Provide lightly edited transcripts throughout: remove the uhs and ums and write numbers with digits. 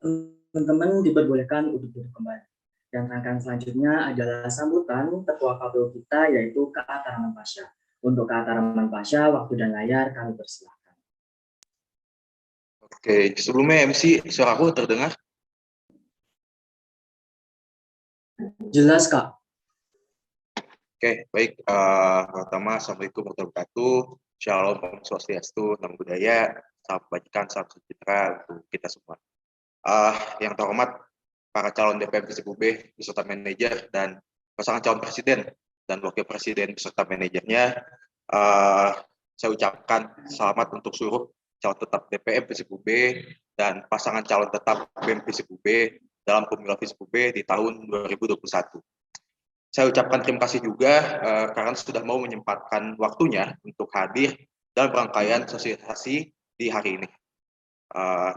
teman-teman diperbolehkan untuk duduk kembali. Dan rangkaian selanjutnya adalah sambutan Ketua KPU kita, yaitu Kak Taraman Pasha. Untuk Kak Taraman Pasha, waktu dan layar kami persilahkan. Oke, sebelumnya MC, suaraku terdengar? Jelas, Kak. Oke, baik. Pertama, Assalamualaikum warahmatullahi wabarakatuh. Shalom, Om Swastiastu, Namo Buddhaya, salam kebajikan, salam sejahtera untuk kita semua. Yang terhormat, para calon DPM Visip UB beserta manajer dan pasangan calon presiden dan wakil presiden beserta manajernya, saya ucapkan selamat untuk seluruh calon tetap DPM Visip UB dan pasangan calon tetap BEM Visip UB dalam pemilu Visip UB di tahun 2021. Saya ucapkan terima kasih juga karena sudah mau menyempatkan waktunya untuk hadir dalam rangkaian sosialisasi di hari ini.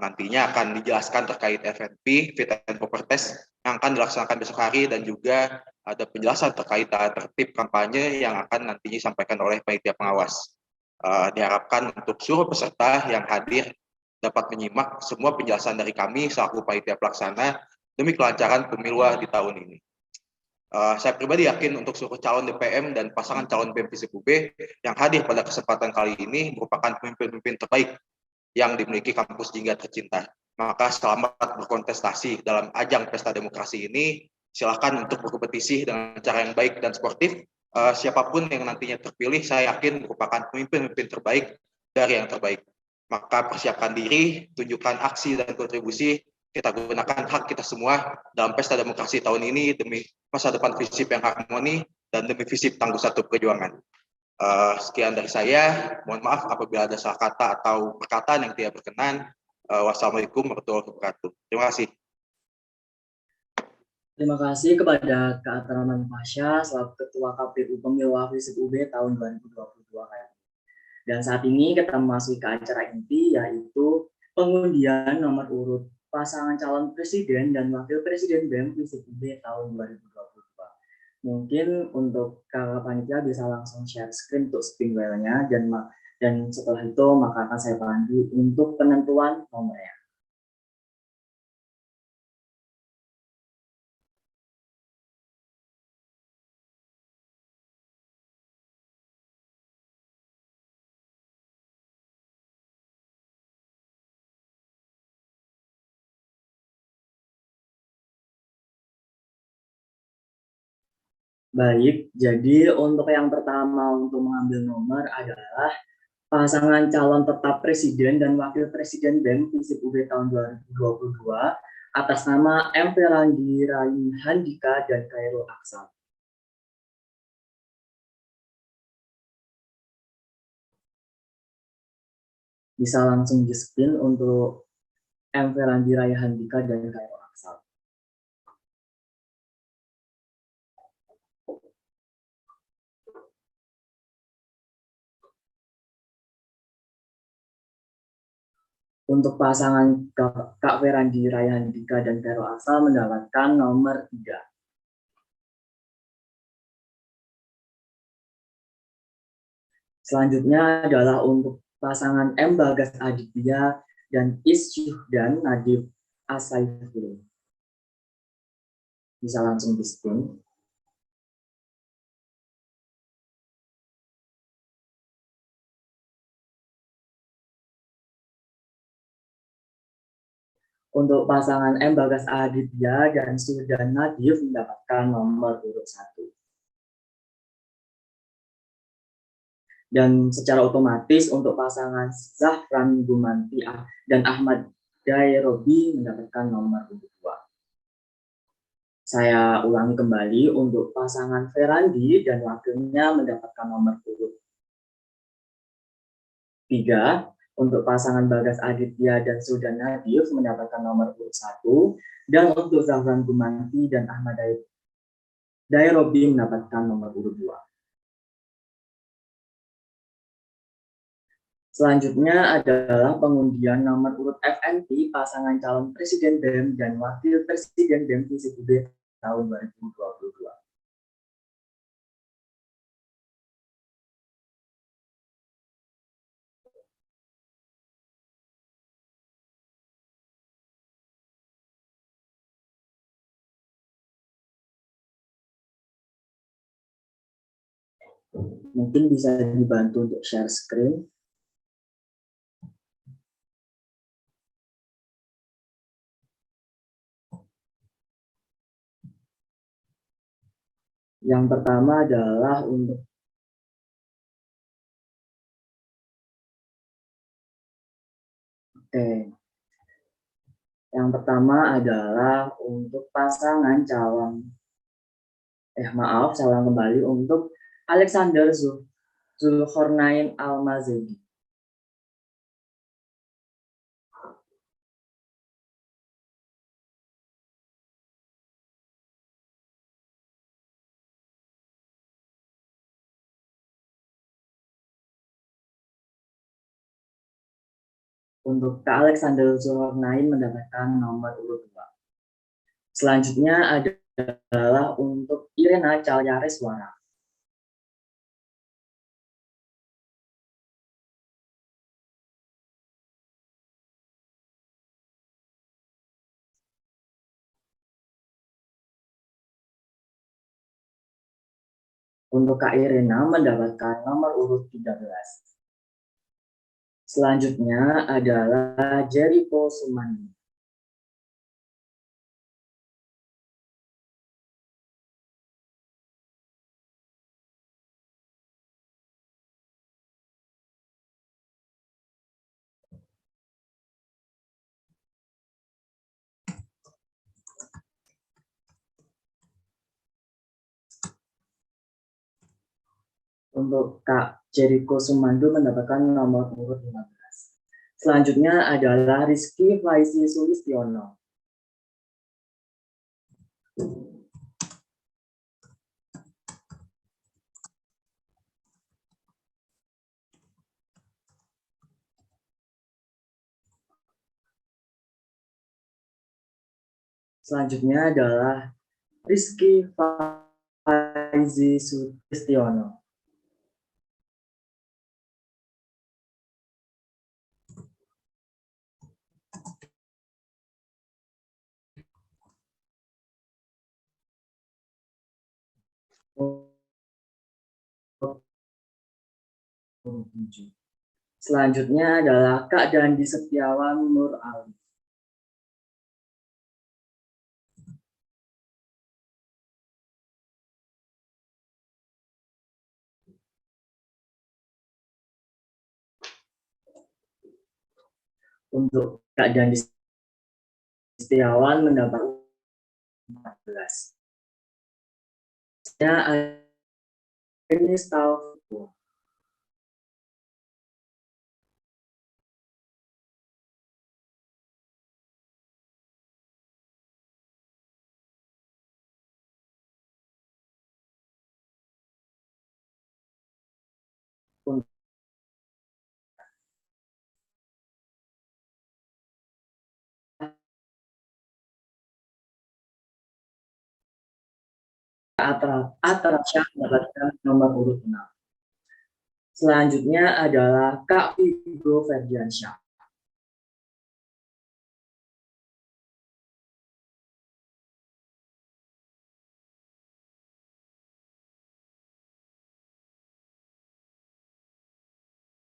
Nantinya akan dijelaskan terkait FNP, Fit and Proper Test yang akan dilaksanakan besok hari, dan juga ada penjelasan terkait tertib kampanye yang akan nantinya disampaikan oleh panitia pengawas. Diharapkan untuk seluruh peserta yang hadir dapat menyimak semua penjelasan dari kami selaku panitia pelaksana demi kelancaran pemilu di tahun ini. Saya pribadi yakin untuk seluruh calon DPM dan pasangan calon BEM Visip UB yang hadir pada kesempatan kali ini merupakan pemimpin-pemimpin terbaik yang dimiliki kampus Jingga tercinta. Maka selamat berkontestasi dalam ajang pesta demokrasi ini. Silakan untuk berkompetisi dengan cara yang baik dan sportif. Siapapun yang nantinya terpilih, saya yakin merupakan pemimpin-pemimpin terbaik dari yang terbaik. Maka persiapkan diri, tunjukkan aksi dan kontribusi. Kita gunakan hak kita semua dalam pesta demokrasi tahun ini demi masa depan Visip yang harmoni dan demi Visip Tangguh Satu Perjuangan. Sekian dari saya. Mohon maaf apabila ada salah kata atau perkataan yang tidak berkenan. Wassalamualaikum warahmatullahi wabarakatuh. Terima kasih. Terima kasih kepada Kak Taraman Pasha selaku Ketua KPU Pemilu Visip UB tahun 2022. Dan saat ini kita memasuki ke acara inti, yaitu pengundian nomor urut pasangan calon presiden dan wakil presiden BEM Visip UB tahun 2022. Mungkin untuk kakak panitia bisa langsung share screen untuk spin wheel-nya, dan setelah itu maka akan saya pandu untuk penentuan nomornya. Baik, jadi untuk yang pertama untuk mengambil nomor adalah pasangan calon tetap presiden dan wakil presiden BEM Visip UB tahun 2022 atas nama M. Ferandi Handika dan Khairul Aksal. Bisa langsung di spin untuk M. Ferandi Handika dan Khairul Aksal. Untuk pasangan Kak Ferandi Handika dan Khairul Aksal mendapatkan nomor 3. Selanjutnya adalah untuk pasangan M. Bagas Aditya dan Isyuhdan Nadif Asaiful. Bisa langsung di spin. Untuk pasangan M. Bagas Aditya dan Sudan Nadif mendapatkan nomor urut 1. Dan secara otomatis untuk pasangan Zahran Gumanti dan Ahmad Dairobi mendapatkan nomor urut 2. Saya ulangi kembali, untuk pasangan Ferandi dan wakilnya mendapatkan nomor urut 3. Untuk pasangan Bagas Aditya dan Sudan Nadif mendapatkan nomor urut 1. Dan untuk Zahran Gumanti dan Ahmad Dairobi mendapatkan nomor urut 2. Selanjutnya adalah pengundian nomor urut FNP pasangan calon presiden BEM dan wakil presiden BEM Visip UB tahun 2022. Mungkin bisa dibantu untuk share screen. Yang pertama adalah untuk yang pertama adalah untuk pasangan calon calon kembali untuk Alexander Zulkarnain Al-Mazedi. Untuk Kak Alexander Zulkarnain mendapatkan nomor urut 2. Selanjutnya adalah untuk Irena Calyareswara. Untuk Kak Irena mendapatkan nomor urut 13. Selanjutnya adalah Jericho Sumandi. Untuk Kak Jericho Sumandi mendapatkan nomor urut 15. Selanjutnya adalah Rizky Faizi Sulistiono. Selanjutnya adalah Rizky Faizi Sulistiono. Selanjutnya adalah Kak Dandi Setiawan Nur Ali. Untuk Kak Dandi Setiawan mendapat 14. Ini tahu. Atrasya mendapatkan nomor urut 6. Selanjutnya adalah Kak Vigo Ferdiansyah.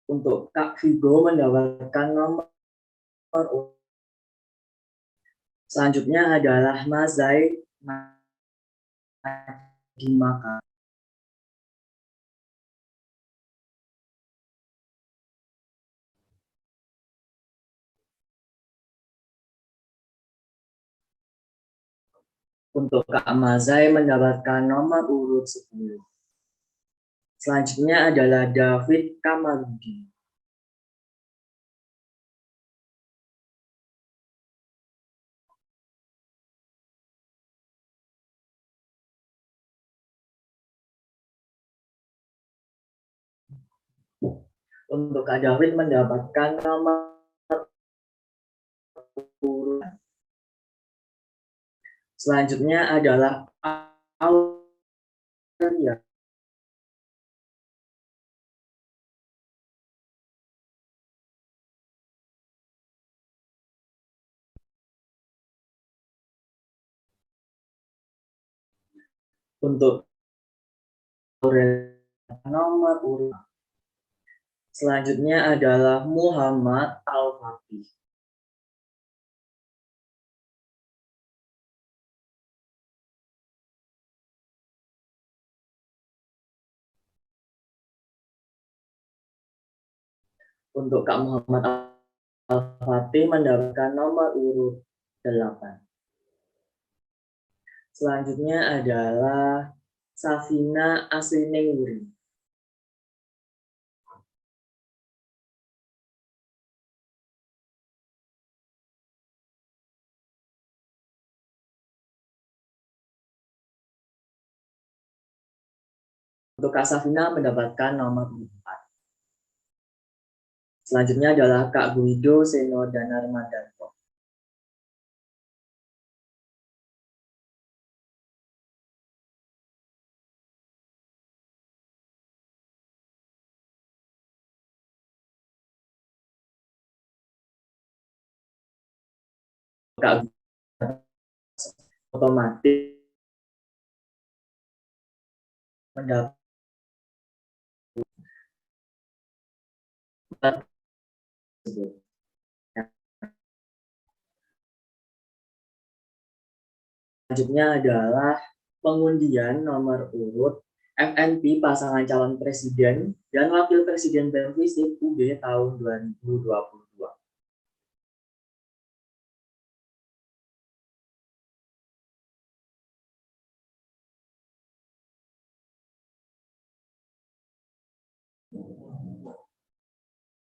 Untuk Kak Vigo mendapatkan nomor urut. Selanjutnya adalah Mazai Madimaka. Untuk Kak Mazai mendapatkan nomor urut 10. Selanjutnya adalah David Kamaludin. Untuk Kak David mendapatkan nomor urut. Selanjutnya adalah Aulia. Untuk Aurelia nomor urut. Selanjutnya adalah Muhammad Al-Fatih. Untuk Kak Muhammad Al-Fatih mendapatkan nomor urut 8. Selanjutnya adalah Safina Aslinewuri. Untuk Kak Safina mendapatkan nomor 4. Selanjutnya adalah Kak Guido Seno Danarmadanto. Kak otomatis mendapat tersebut. Selanjutnya adalah pengundian nomor urut FNP pasangan calon presiden dan wakil presiden Bervisip UB tahun 2022.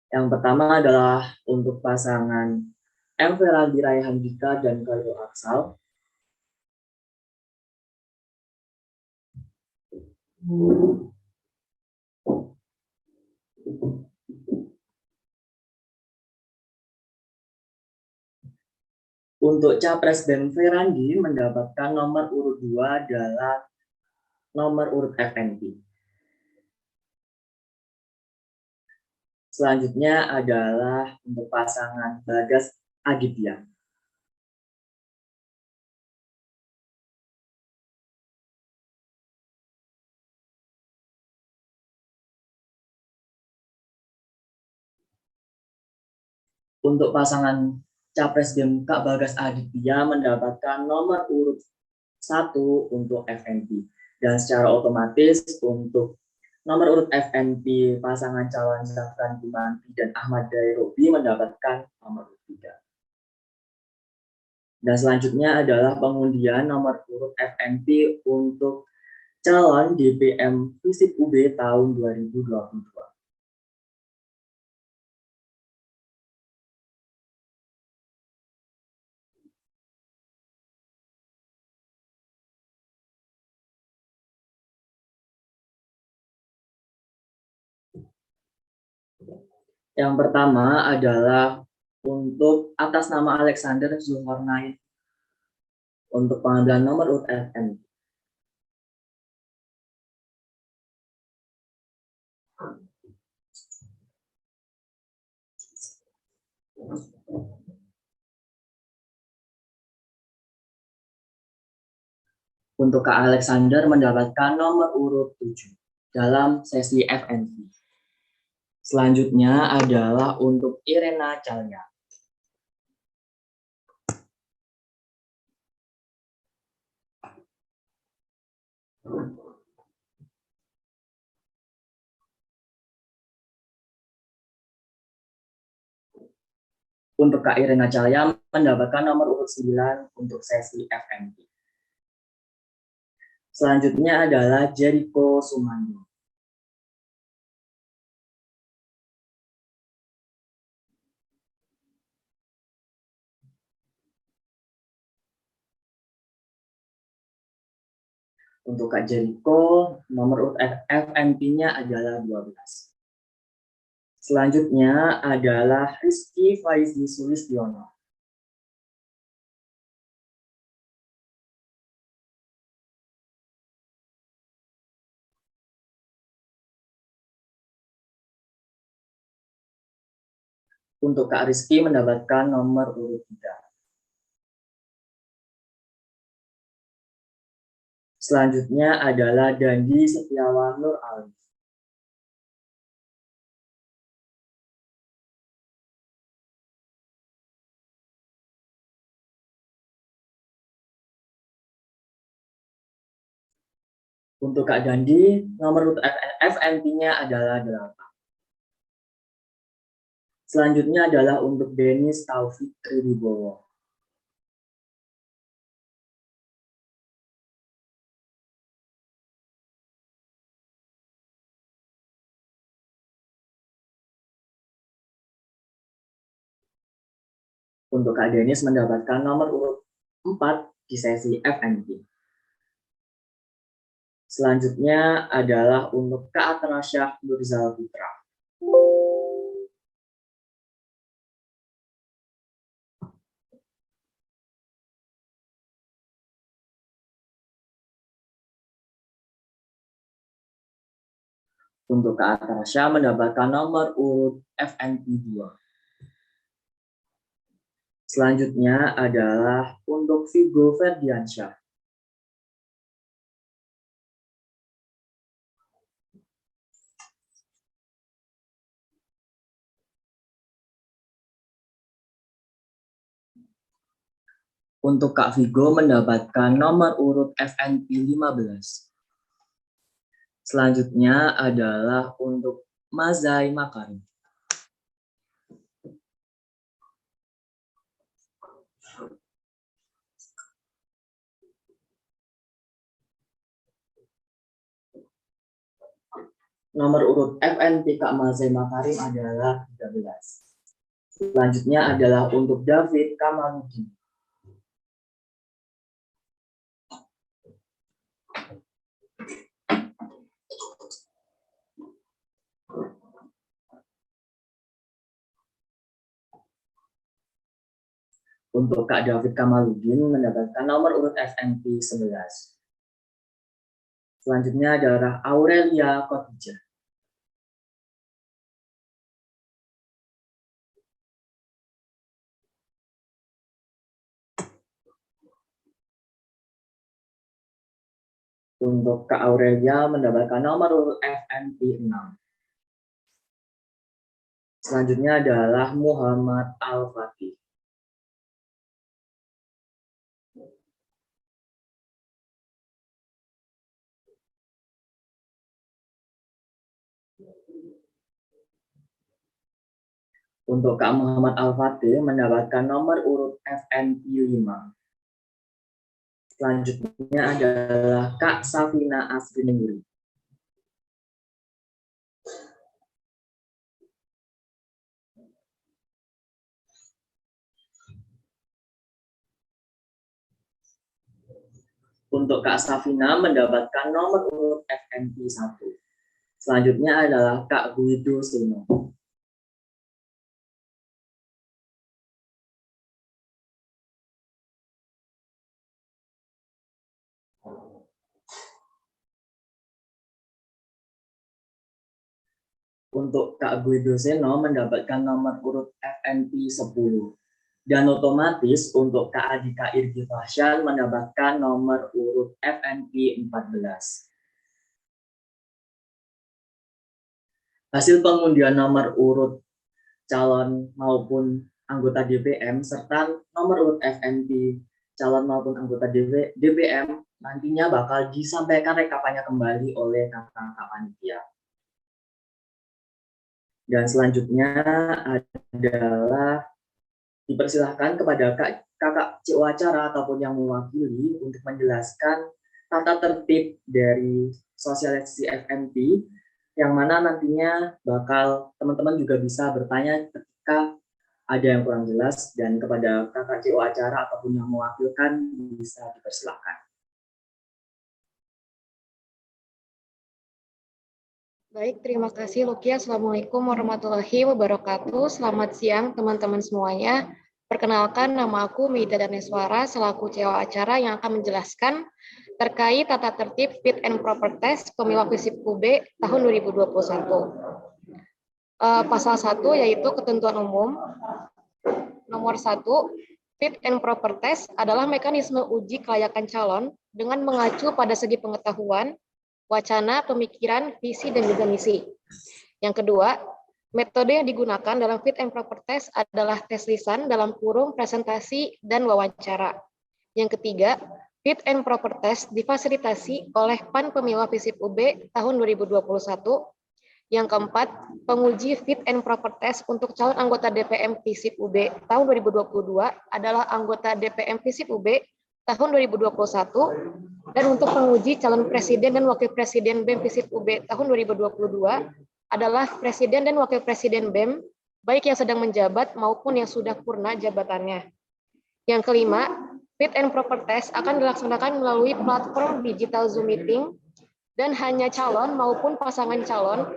Yang pertama adalah untuk pasangan M. Feraldi Raihandika dan Khairul Aksal. Untuk Capres Ben Ferandi mendapatkan nomor urut 2 adalah nomor urut FNP. Selanjutnya adalah untuk pasangan Bagas Aditya. Untuk pasangan Capres Kak Bagas Aditya mendapatkan nomor urut 1 untuk FNP. Dan secara otomatis untuk nomor urut FNP pasangan calon Zafran Gumanti dan Ahmad Dairobi mendapatkan nomor urut 3. Dan selanjutnya adalah pengundian nomor urut FNP untuk calon DPM Visip UB tahun 2022. Yang pertama adalah untuk atas nama Alexander Zulkarnain untuk pengambilan nomor urut FNP. Untuk Kak Alexander mendapatkan nomor urut 7 dalam sesi FNP. Selanjutnya adalah untuk Irena Calya. Untuk Kak Irena Calya mendapatkan nomor urut 9 untuk sesi FNP. Selanjutnya adalah Jericho Sumando. Untuk Kak Jericho, nomor urut FNP-nya adalah 12. Selanjutnya adalah Rizky Faizi Sulistiono. Untuk Kak Rizky mendapatkan nomor urut 3. Selanjutnya adalah Dandi Setiawan Nur Alif. Untuk Kak Dandi, nomor urut FNP-nya adalah 8. Selanjutnya adalah untuk Denis Taufik Triwibowo. Untuk Kak Denis mendapatkan nomor urut 4 di sesi FNP. Selanjutnya adalah untuk Kak Atanasyah Nurzal Putra. Untuk Kak Atanasyah mendapatkan nomor urut FNP 2. Selanjutnya adalah untuk Vigo Ferdiansyah. Untuk Kak Vigo mendapatkan nomor urut FNP 15. Selanjutnya adalah untuk Mazai Makarim. Nomor urut FNP Kak Mazai Makarim adalah 13. Selanjutnya adalah untuk David Kamaludin. Untuk Kak David Kamaludin mendapatkan nomor urut FNP 11. Selanjutnya adalah Aurelia Khotijah. Untuk Kak Aurelia mendapatkan nomor urut FNP 6. Selanjutnya adalah Muhammad Al-Fatih. Untuk Kak Muhammad Al-Fatih mendapatkan nomor urut FNP 5. Selanjutnya adalah Kak Safina Asrinuri. Untuk Kak Safina mendapatkan nomor urut FNP 1. Selanjutnya adalah Kak Guido Seno. Untuk Kak Guido Seno mendapatkan nomor urut FNP 10. Dan otomatis untuk Kak Adika Irgi Fahsyan mendapatkan nomor urut FNP 14. Hasil pengundian nomor urut calon maupun anggota DPM serta nomor urut FNP calon maupun anggota DPM nantinya bakal disampaikan rekapannya kembali oleh kakak-kakak panitia. Dan selanjutnya adalah dipersilahkan kepada kakak CO acara ataupun yang mewakili untuk menjelaskan tata tertib dari sosialisasi FNP, yang mana nantinya bakal teman-teman juga bisa bertanya ketika ada yang kurang jelas, dan kepada kakak CO acara ataupun yang mewakilkan bisa dipersilahkan. Baik, terima kasih Lukia. Assalamualaikum warahmatullahi wabarakatuh. Selamat siang teman-teman semuanya. Perkenalkan, nama aku Mida Daneswara selaku CEO acara yang akan menjelaskan terkait tata tertib fit and proper test Pemilu FISIP UB tahun 2021. Pasal 1 yaitu ketentuan umum. Nomor 1, fit and proper test adalah mekanisme uji kelayakan calon dengan mengacu pada segi pengetahuan, wacana, pemikiran, visi, dan juga misi. Yang kedua, metode yang digunakan dalam fit and proper test adalah tes lisan dalam kurung presentasi dan wawancara. Yang ketiga, Fit and Proper Test difasilitasi oleh PAN Pemila FISIP UB tahun 2021. Yang keempat, penguji Fit and Proper Test untuk calon anggota DPM FISIP UB tahun 2022 adalah anggota DPM FISIP UB tahun 2021, dan untuk penguji calon presiden dan wakil presiden BEM FISIP UB tahun 2022 adalah presiden dan wakil presiden BEM, baik yang sedang menjabat maupun yang sudah purna jabatannya. Yang kelima, Fit and Proper Test akan dilaksanakan melalui platform digital Zoom Meeting, dan hanya calon maupun pasangan calon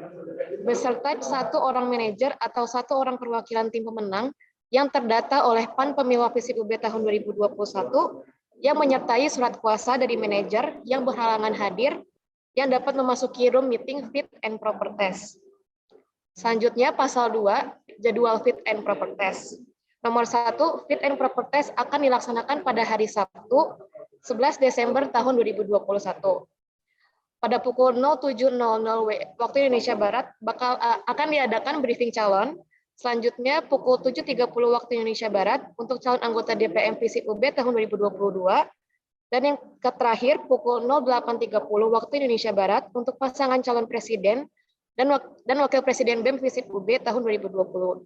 beserta satu orang manajer atau satu orang perwakilan tim pemenang yang terdata oleh PAN Pemila FISIP UB tahun 2021 yang menyertai surat kuasa dari manajer yang berhalangan hadir yang dapat memasuki room meeting Fit and Proper Test. Selanjutnya pasal 2, jadwal Fit and Proper Test. Nomor 1, Fit and Proper Test akan dilaksanakan pada hari Sabtu 11 Desember tahun 2021. Pada pukul 07.00 waktu Indonesia Barat akan diadakan briefing calon. Selanjutnya pukul 7.30 waktu Indonesia Barat untuk calon anggota DPM FISIP UB tahun 2022. Dan yang terakhir pukul 08.30 waktu Indonesia Barat untuk pasangan calon presiden dan wakil presiden BEM FISIP UB tahun 2022.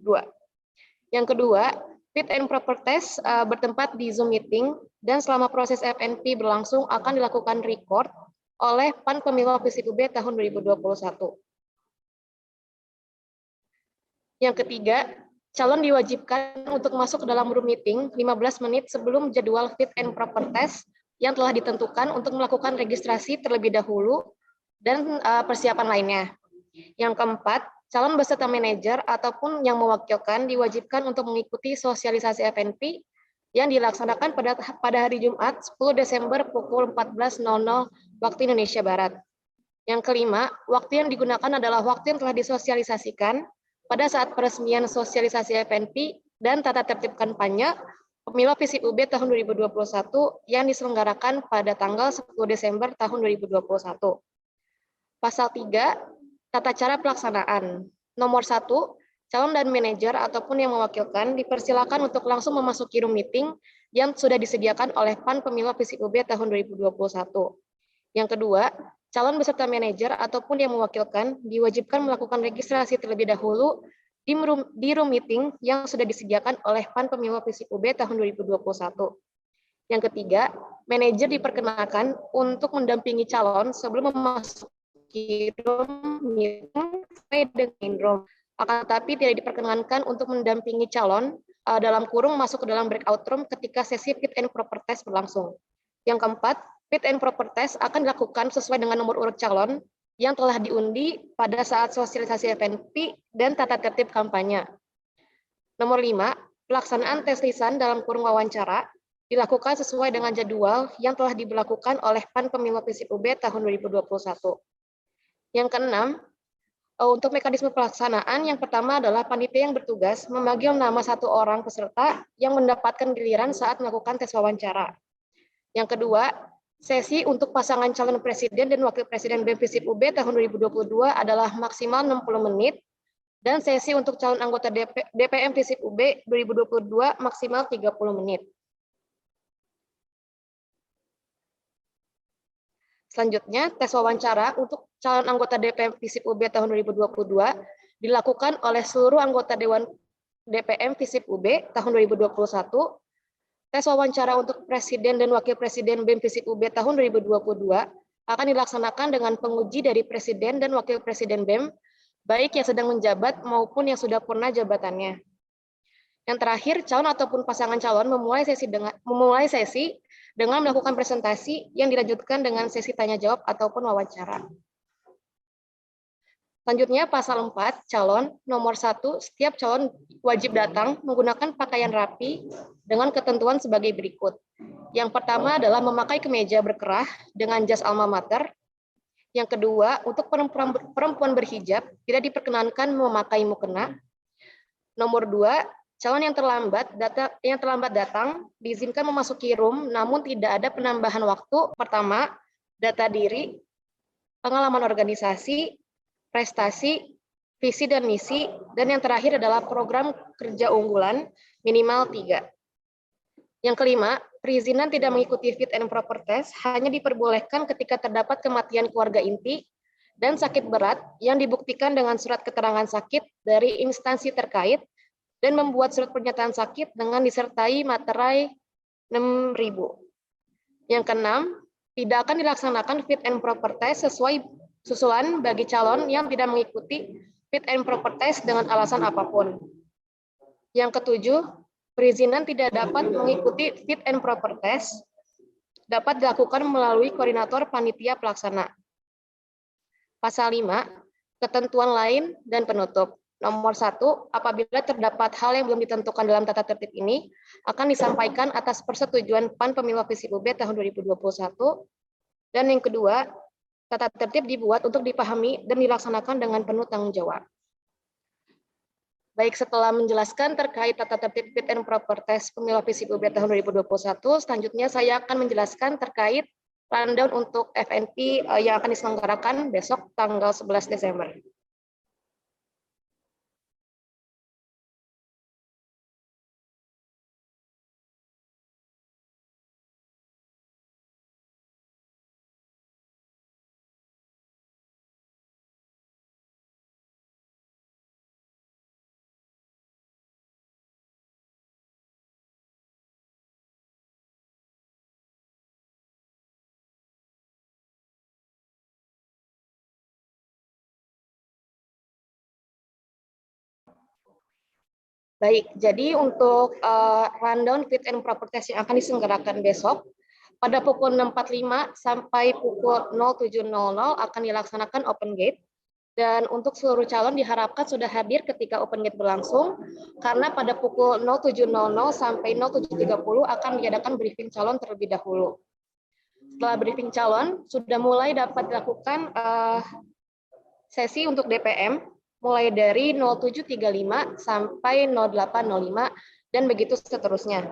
Yang kedua, Fit and Proper Test bertempat di Zoom Meeting, dan selama proses FNP berlangsung akan dilakukan record oleh PAN Pemila FISIP UB tahun 2021. Yang ketiga, calon diwajibkan untuk masuk ke dalam room meeting 15 menit sebelum jadwal Fit and Proper Test yang telah ditentukan untuk melakukan registrasi terlebih dahulu dan persiapan lainnya. Yang keempat, calon beserta manajer ataupun yang mewakilkan diwajibkan untuk mengikuti sosialisasi FNP yang dilaksanakan pada hari Jumat 10 Desember pukul 14.00 waktu Indonesia Barat. Yang kelima, waktu yang digunakan adalah waktu yang telah disosialisasikan pada saat peresmian sosialisasi FNP dan tata tertib kampanye Pemila FISIP UB tahun 2021 yang diselenggarakan pada tanggal 10 Desember tahun 2021. Pasal 3, tata cara pelaksanaan. Nomor 1, calon dan manajer ataupun yang mewakilkan dipersilakan untuk langsung memasuki room meeting yang sudah disediakan oleh PAN Pemila FISIP UB tahun 2021. Yang kedua, calon beserta manajer ataupun yang mewakilkan diwajibkan melakukan registrasi terlebih dahulu di room meeting yang sudah disediakan oleh PAN Pemila FISIP UB tahun 2021. Yang ketiga, manajer diperkenakan untuk mendampingi calon sebelum memasuki room meeting sesuai dengan room. Akan tetapi tidak diperkenankan untuk mendampingi calon dalam kurung masuk ke dalam breakout room ketika sesi Fit and Proper Test berlangsung. Yang keempat, Fit and Proper Test akan dilakukan sesuai dengan nomor urut calon yang telah diundi pada saat sosialisasi FNP dan tata tertib kampanye. Nomor 5, pelaksanaan tes lisan dalam kurung wawancara dilakukan sesuai dengan jadwal yang telah diberlakukan oleh PAN Pemila FISIP UB tahun 2021. Yang keenam, untuk mekanisme pelaksanaan, yang pertama adalah panitia yang bertugas memanggil nama satu orang peserta yang mendapatkan giliran saat melakukan tes wawancara. Yang kedua, sesi untuk pasangan calon presiden dan wakil presiden BEM FISIP UB tahun 2022 adalah maksimal 60 menit, dan sesi untuk calon anggota DPM FISIP UB 2022 maksimal 30 menit. Selanjutnya, tes wawancara untuk calon anggota DPM FISIP UB tahun 2022 dilakukan oleh seluruh anggota Dewan DPM FISIP UB tahun 2021. Tes wawancara untuk Presiden dan Wakil Presiden BEM FISIP UB tahun 2022 akan dilaksanakan dengan penguji dari Presiden dan Wakil Presiden BEM, baik yang sedang menjabat maupun yang sudah purna jabatannya. Yang terakhir, calon ataupun pasangan calon memulai sesi dengan melakukan presentasi yang dilanjutkan dengan sesi tanya-jawab ataupun wawancara. Selanjutnya, pasal 4, calon. Nomor 1, setiap calon wajib datang menggunakan pakaian rapi dengan ketentuan sebagai berikut. Yang pertama adalah memakai kemeja berkerah dengan jas alma mater. Yang kedua, untuk perempuan berhijab tidak diperkenankan memakai mukena. Nomor 2, calon yang terlambat datang diizinkan memasuki room namun tidak ada penambahan waktu. Pertama, data diri, pengalaman organisasi, prestasi, visi dan misi, dan yang terakhir adalah program kerja unggulan minimal 3. Yang kelima, perizinan tidak mengikuti fit and proper test hanya diperbolehkan ketika terdapat kematian keluarga inti dan sakit berat yang dibuktikan dengan surat keterangan sakit dari instansi terkait dan membuat surat pernyataan sakit dengan disertai materai 6.000. Yang keenam, tidak akan dilaksanakan fit and proper test sesuai susulan bagi calon yang tidak mengikuti fit and proper test dengan alasan apapun. Yang ketujuh, perizinan tidak dapat mengikuti fit and proper test dapat dilakukan melalui koordinator panitia pelaksana. Pasal 5, ketentuan lain dan penutup. Nomor 1, apabila terdapat hal yang belum ditentukan dalam tata tertib ini, akan disampaikan atas persetujuan PAN Pemilu FISIP UB tahun 2021. Dan yang kedua, tata tertib dibuat untuk dipahami dan dilaksanakan dengan penuh tanggung jawab. Baik, setelah menjelaskan terkait tata tertib fit and proper test Pemilu FISIP UB tahun 2021, selanjutnya saya akan menjelaskan terkait rundown untuk FNP yang akan diselenggarakan besok tanggal 11 Desember. Baik, jadi untuk rundown fit and proper test yang akan diselenggarakan besok, pada pukul 6.45 sampai pukul 07.00 akan dilaksanakan open gate, dan untuk seluruh calon diharapkan sudah hadir ketika open gate berlangsung, karena pada pukul 07.00 sampai 07.30 akan diadakan briefing calon terlebih dahulu. Setelah briefing calon, sudah mulai dapat dilakukan sesi untuk DPM, mulai dari 07.35 sampai 08.05 dan begitu seterusnya.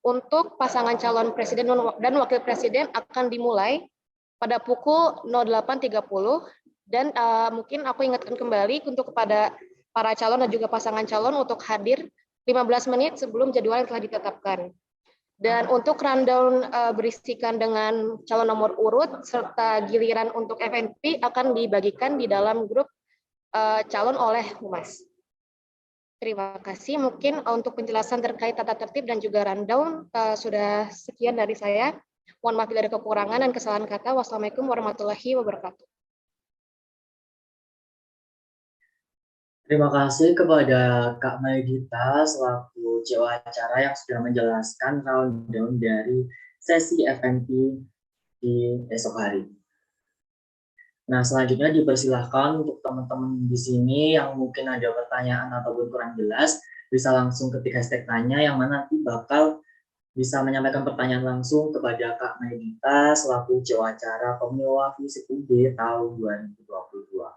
Untuk pasangan calon presiden dan wakil presiden akan dimulai pada pukul 08.30 dan mungkin aku ingatkan kembali untuk kepada para calon dan juga pasangan calon untuk hadir 15 menit sebelum jadwal yang telah ditetapkan. Dan untuk rundown berisikan dengan calon nomor urut serta giliran untuk FNP akan dibagikan di dalam grup calon oleh Humas. Terima kasih. Mungkin untuk penjelasan terkait tata tertib dan juga rundown sudah sekian dari saya. Mohon maaf bila ada kekurangan dan kesalahan kata. Wassalamualaikum warahmatullahi wabarakatuh. Terima kasih kepada Kak Maidita selaku CEO acara yang sudah menjelaskan rundown dari sesi FNP di esok hari. Nah, selanjutnya dipersilahkan untuk teman-teman di sini yang mungkin ada pertanyaan ataupun kurang jelas, bisa langsung ketik hashtag tanya yang mana nanti bakal bisa menyampaikan pertanyaan langsung kepada Kak Maidita selaku CEO acara Pemilu FISIP UB tahun 2022.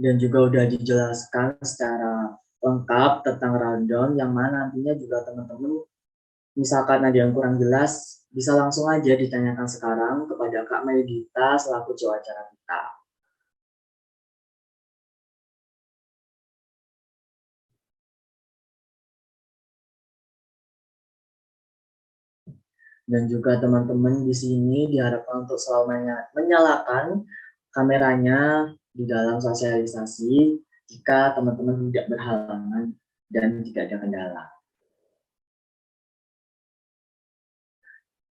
Dan juga sudah dijelaskan secara lengkap tentang rundown yang mana nantinya juga teman-teman misalkan ada yang kurang jelas bisa langsung aja ditanyakan sekarang kepada Kak Maidita selaku CEO acara kita. Dan juga teman-teman di sini diharapkan untuk selalu menyalakan kameranya di dalam sosialisasi jika teman-teman tidak berhalangan dan tidak ada kendala.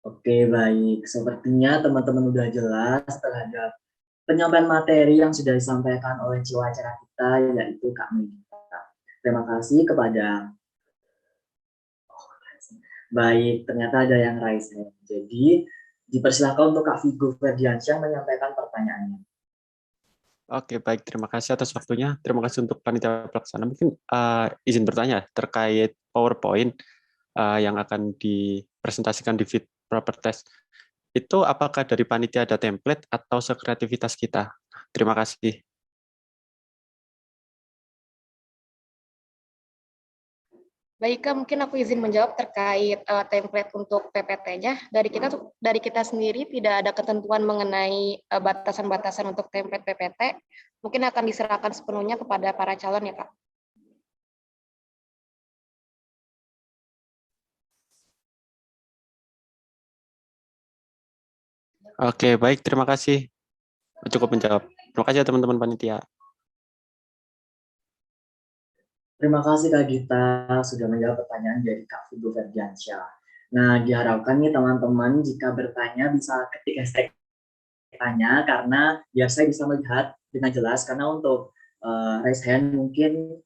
Oke, baik. Sepertinya teman-teman sudah jelas terhadap penyampaian materi yang sudah disampaikan oleh CEO acara kita, yaitu Kak Maidita. Terima kasih kepada baik, ternyata ada yang raise hand. Jadi, dipersilakan untuk Kak Vigo Ferdiansyah menyampaikan pertanyaannya. Oke, baik. Terima kasih atas waktunya. Terima kasih untuk panitia pelaksana. Mungkin izin bertanya terkait PowerPoint yang akan dipresentasikan di fit proper test. Itu apakah dari panitia ada template atau sekreativitas kita? Terima kasih. Baik, Kak, mungkin aku izin menjawab terkait template untuk PPT-nya. Dari kita sendiri tidak ada ketentuan mengenai batasan-batasan untuk template PPT. Mungkin akan diserahkan sepenuhnya kepada para calon ya, Kak. Oke, baik. Terima kasih. Cukup menjawab. Terima kasih ya teman-teman panitia. Terima kasih Kak Gita sudah menjawab pertanyaan dari Kak Figo Ferdiansyah. Nah, diharapkan nih teman-teman jika bertanya bisa ketik hashtag tanya karena biar saya bisa melihat dengan jelas karena untuk raise hand mungkin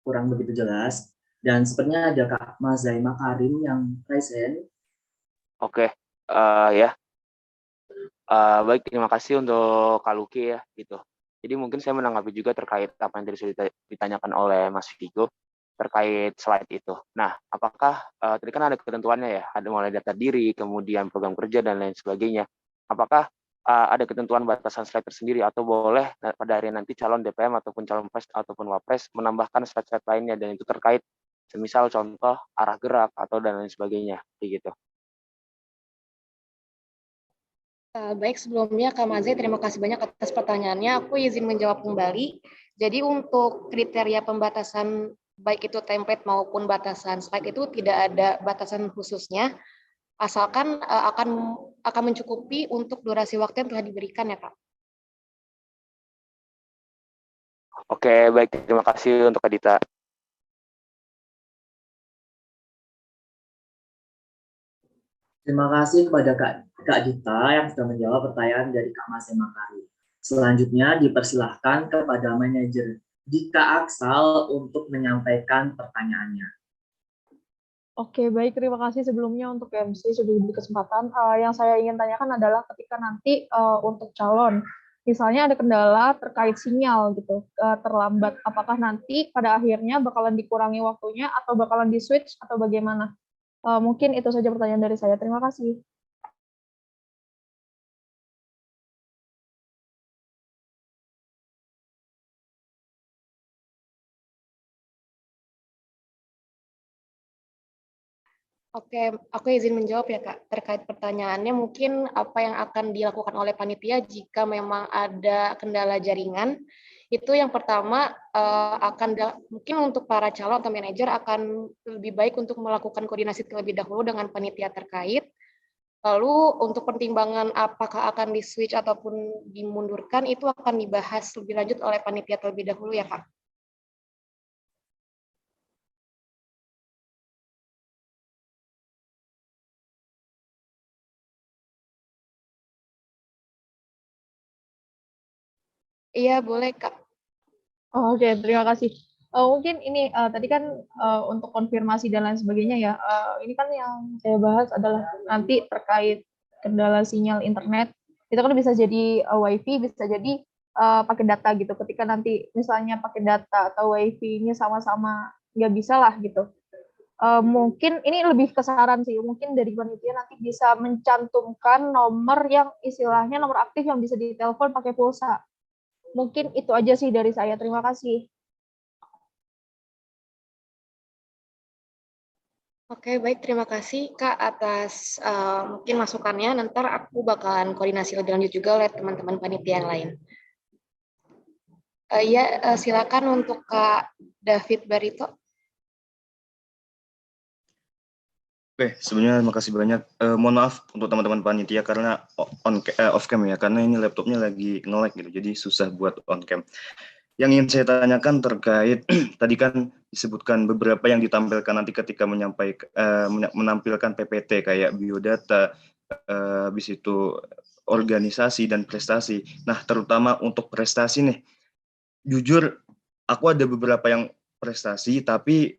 kurang begitu jelas. Dan sepertinya ada Kak Mazai Makarim yang raise hand. Oke, ya. Baik, terima kasih untuk Kak Luki ya, gitu. Jadi mungkin saya menanggapi juga terkait apa yang tadi sudah ditanyakan oleh Mas Vigo terkait slide itu. Nah, apakah tadi kan ada ketentuannya ya, ada mulai daftar diri, kemudian program kerja dan lain sebagainya. Apakah ada ketentuan batasan slide tersendiri atau boleh pada hari nanti calon DPM ataupun calon pres ataupun wapres menambahkan slide-slide lainnya dan itu terkait semisal contoh arah gerak atau dan lain sebagainya, gitu. Baik, sebelumnya Kak Mazai, terima kasih banyak atas pertanyaannya. Aku izin menjawab kembali. Jadi untuk kriteria pembatasan baik itu template maupun batasan slide itu tidak ada batasan khususnya, asalkan akan mencukupi untuk durasi waktu yang telah diberikan ya, Kak. Oke, baik. Terima kasih untuk Kak Dita. Terima kasih kepada Kak Gita yang sudah menjawab pertanyaan dari Kak Mazai Makarim. Selanjutnya dipersilahkan kepada manajer Dika Aksal untuk menyampaikan pertanyaannya. Oke, baik. Terima kasih sebelumnya untuk MC sudah diberi kesempatan. Yang saya ingin tanyakan adalah ketika nanti untuk calon, misalnya ada kendala terkait sinyal gitu, terlambat. Apakah nanti pada akhirnya bakalan dikurangi waktunya atau bakalan di-switch atau bagaimana? Mungkin itu saja pertanyaan dari saya. Terima kasih. Oke, aku izin menjawab ya Kak. Terkait pertanyaannya, mungkin apa yang akan dilakukan oleh panitia jika memang ada kendala jaringan, itu yang pertama mungkin untuk para calon atau manajer akan lebih baik untuk melakukan koordinasi terlebih dahulu dengan panitia terkait. Lalu untuk pertimbangan apakah akan di-switch ataupun dimundurkan, itu akan dibahas lebih lanjut oleh panitia terlebih dahulu ya Kak. Iya, boleh Kak. Oke, terima kasih. Mungkin ini tadi kan untuk konfirmasi dan lain sebagainya ya. Ini kan yang saya bahas adalah nanti terkait kendala sinyal internet. Itu kan bisa jadi WiFi, bisa jadi pakai data gitu. Ketika nanti misalnya pakai data atau WiFi-nya sama-sama nggak bisa lah gitu. Mungkin ini lebih ke saran sih. Mungkin dari panitia nanti bisa mencantumkan nomor yang istilahnya nomor aktif yang bisa ditelepon pakai pulsa. Mungkin itu aja sih dari saya. Terima kasih. Oke, baik. Terima kasih Kak atas mungkin masukannya. Nanti aku bakalan koordinasi lebih lanjut juga oleh teman-teman panitia yang lain. Silakan untuk Kak David Barito. Oke, sebenarnya terima kasih banyak. Mohon maaf untuk teman-teman panitia karena off cam ya, karena ini laptopnya lagi nge-lag gitu, jadi susah buat on cam. Yang ingin saya tanyakan terkait tadi kan disebutkan beberapa yang ditampilkan nanti ketika menampilkan PPT kayak biodata, habis itu organisasi dan prestasi. Nah, terutama untuk prestasi nih, jujur aku ada beberapa yang prestasi tapi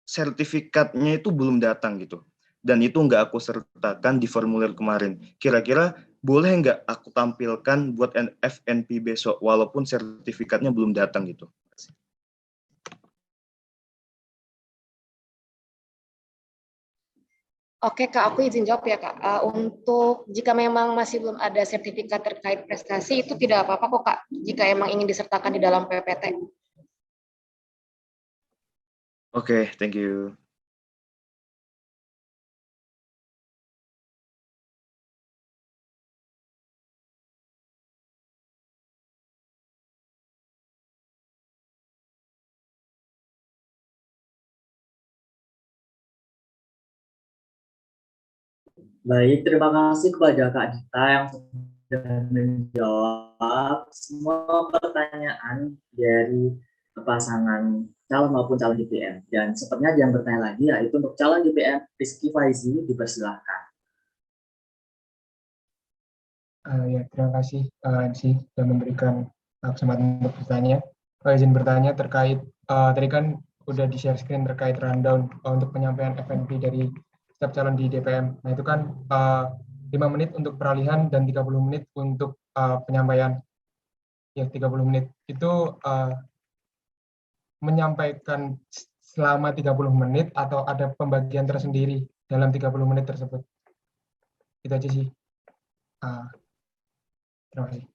sertifikatnya itu belum datang gitu. Dan itu nggak aku sertakan di formulir kemarin. Kira-kira boleh nggak aku tampilkan buat FNP besok walaupun sertifikatnya belum datang gitu. Oke Kak, aku izin jawab ya Kak. Untuk jika memang masih belum ada sertifikat terkait prestasi, itu tidak apa-apa kok Kak, jika emang ingin disertakan di dalam PPT. Oke, thank you. Baik, terima kasih kepada Kak Dita yang sudah menjawab semua pertanyaan dari pasangan calon maupun calon DPM. Dan sepertinya ada yang bertanya lagi, yaitu untuk calon DPM Rizky Faizi, dipersilahkan. Ya, terima kasih sih sudah memberikan kesempatan untuk bertanya. Izin bertanya terkait tadi kan udah di share screen terkait rundown untuk penyampaian FNP dari setiap calon di DPM. Nah itu kan 5 menit untuk peralihan dan 30 menit untuk penyampaian. Ya 30 menit itu menyampaikan selama 30 menit atau ada pembagian tersendiri dalam 30 menit tersebut. Itu aja sih. Terima kasih.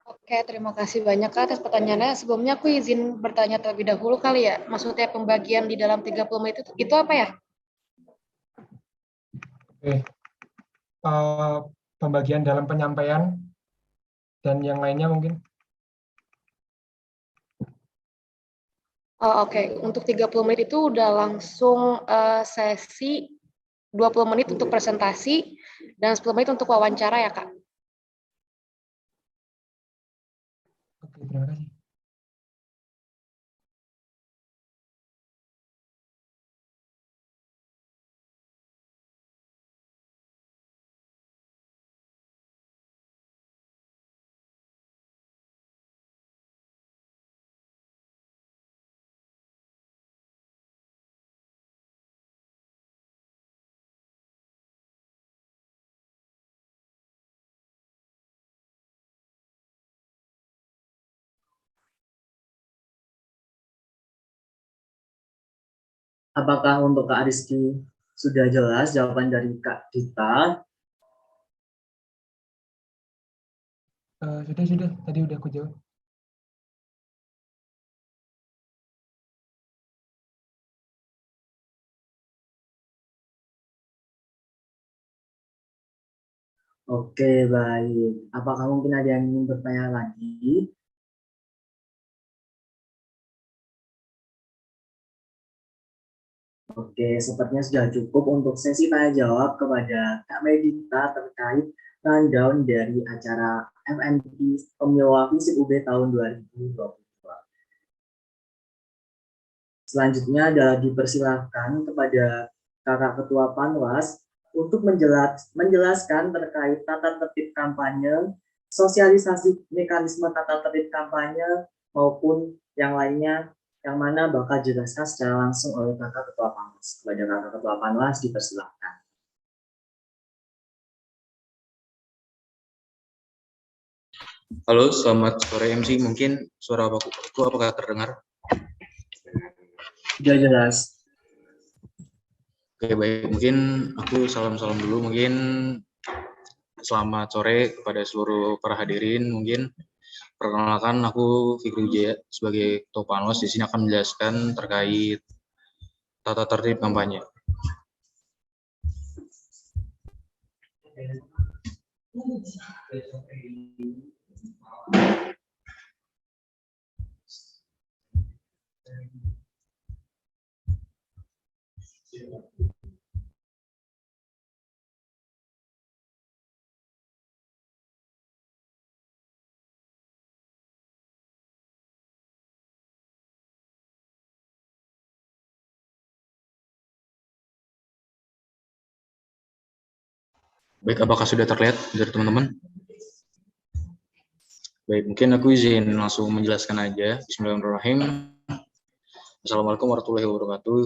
Oke, terima kasih banyak Kak atas pertanyaannya. Sebelumnya aku izin bertanya terlebih dahulu kali ya. Maksudnya pembagian di dalam 30 menit itu apa ya? Oke. Pembagian dalam penyampaian dan yang lainnya mungkin. Oke, untuk 30 menit itu udah langsung sesi 20 menit untuk presentasi dan 10 menit untuk wawancara ya Kak? Oke, terima kasih. Apakah untuk Kak Rizky sudah jelas jawaban dari Kak Dita? Sudah. Tadi udah aku jawab. Oke, baik. Apakah mungkin ada yang ingin bertanya lagi? Oke, sepertinya sudah cukup untuk sesi tanya jawab kepada Kak Medita terkait rundown dari acara FNP Pemilu FISIP UB tahun 2022. Selanjutnya adalah dipersilahkan kepada Kakak Ketua Panwas untuk menjelaskan terkait tata tertib kampanye, sosialisasi mekanisme tata tertib kampanye, maupun yang lainnya, yang mana bakal dijelaskan secara langsung oleh Kakak Ketua Panwas. Kepada Kakak Ketua Panwas, dipersilahkan. Halo, selamat sore MC. Mungkin suara aku apakah terdengar? Sudah jelas. Oke, baik. Mungkin aku salam-salam dulu. Mungkin selamat sore kepada seluruh para hadirin. Mungkin perkenalkan aku Fikri Wijaya sebagai Ketua Panwas. Di sini akan menjelaskan terkait tata tertib kampanye. Baik, apakah sudah terlihat dari teman-teman? Baik, mungkin aku izin langsung menjelaskan aja. Bismillahirrahmanirrahim. Assalamualaikum warahmatullahi wabarakatuh.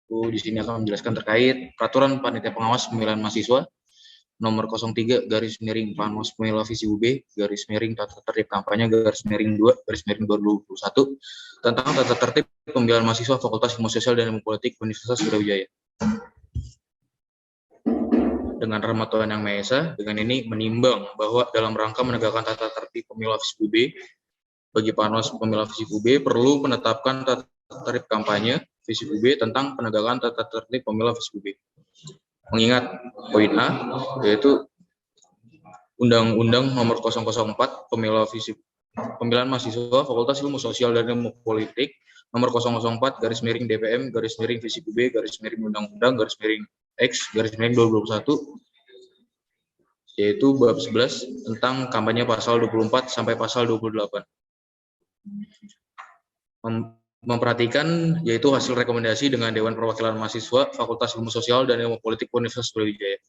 Aku di sini akan menjelaskan terkait peraturan panitia pengawas pemilihan mahasiswa nomor 03 garis miring Panwas Pemilu Visi UB garis miring tata tertib kampanye garis miring 2 garis miring 2021 tentang tata tertib pemilihan mahasiswa Fakultas Ilmu Sosial dan Ilmu Politik Universitas Brawijaya. Dengan rahmat Tuhan Yang Maha Esa, dengan ini menimbang bahwa dalam rangka menegakkan tata tertib pemilu FISIP UB bagi Panwas Pemilu FISIP UB perlu menetapkan tata tertib kampanye Visip UB tentang penegakan tata tertib pemilu Visip UB. Mengingat poin A, yaitu Undang-Undang Nomor 004 Pemilihan Mahasiswa Fakultas Ilmu Sosial dan Ilmu Politik Nomor 004/DPM Visip UB Undang-Undang X 2021, yaitu bab 11 tentang kampanye pasal 24 sampai pasal 28. Memperhatikan yaitu hasil rekomendasi dengan Dewan Perwakilan Mahasiswa Fakultas Ilmu Sosial dan Ilmu Politik Universitas Brawijaya.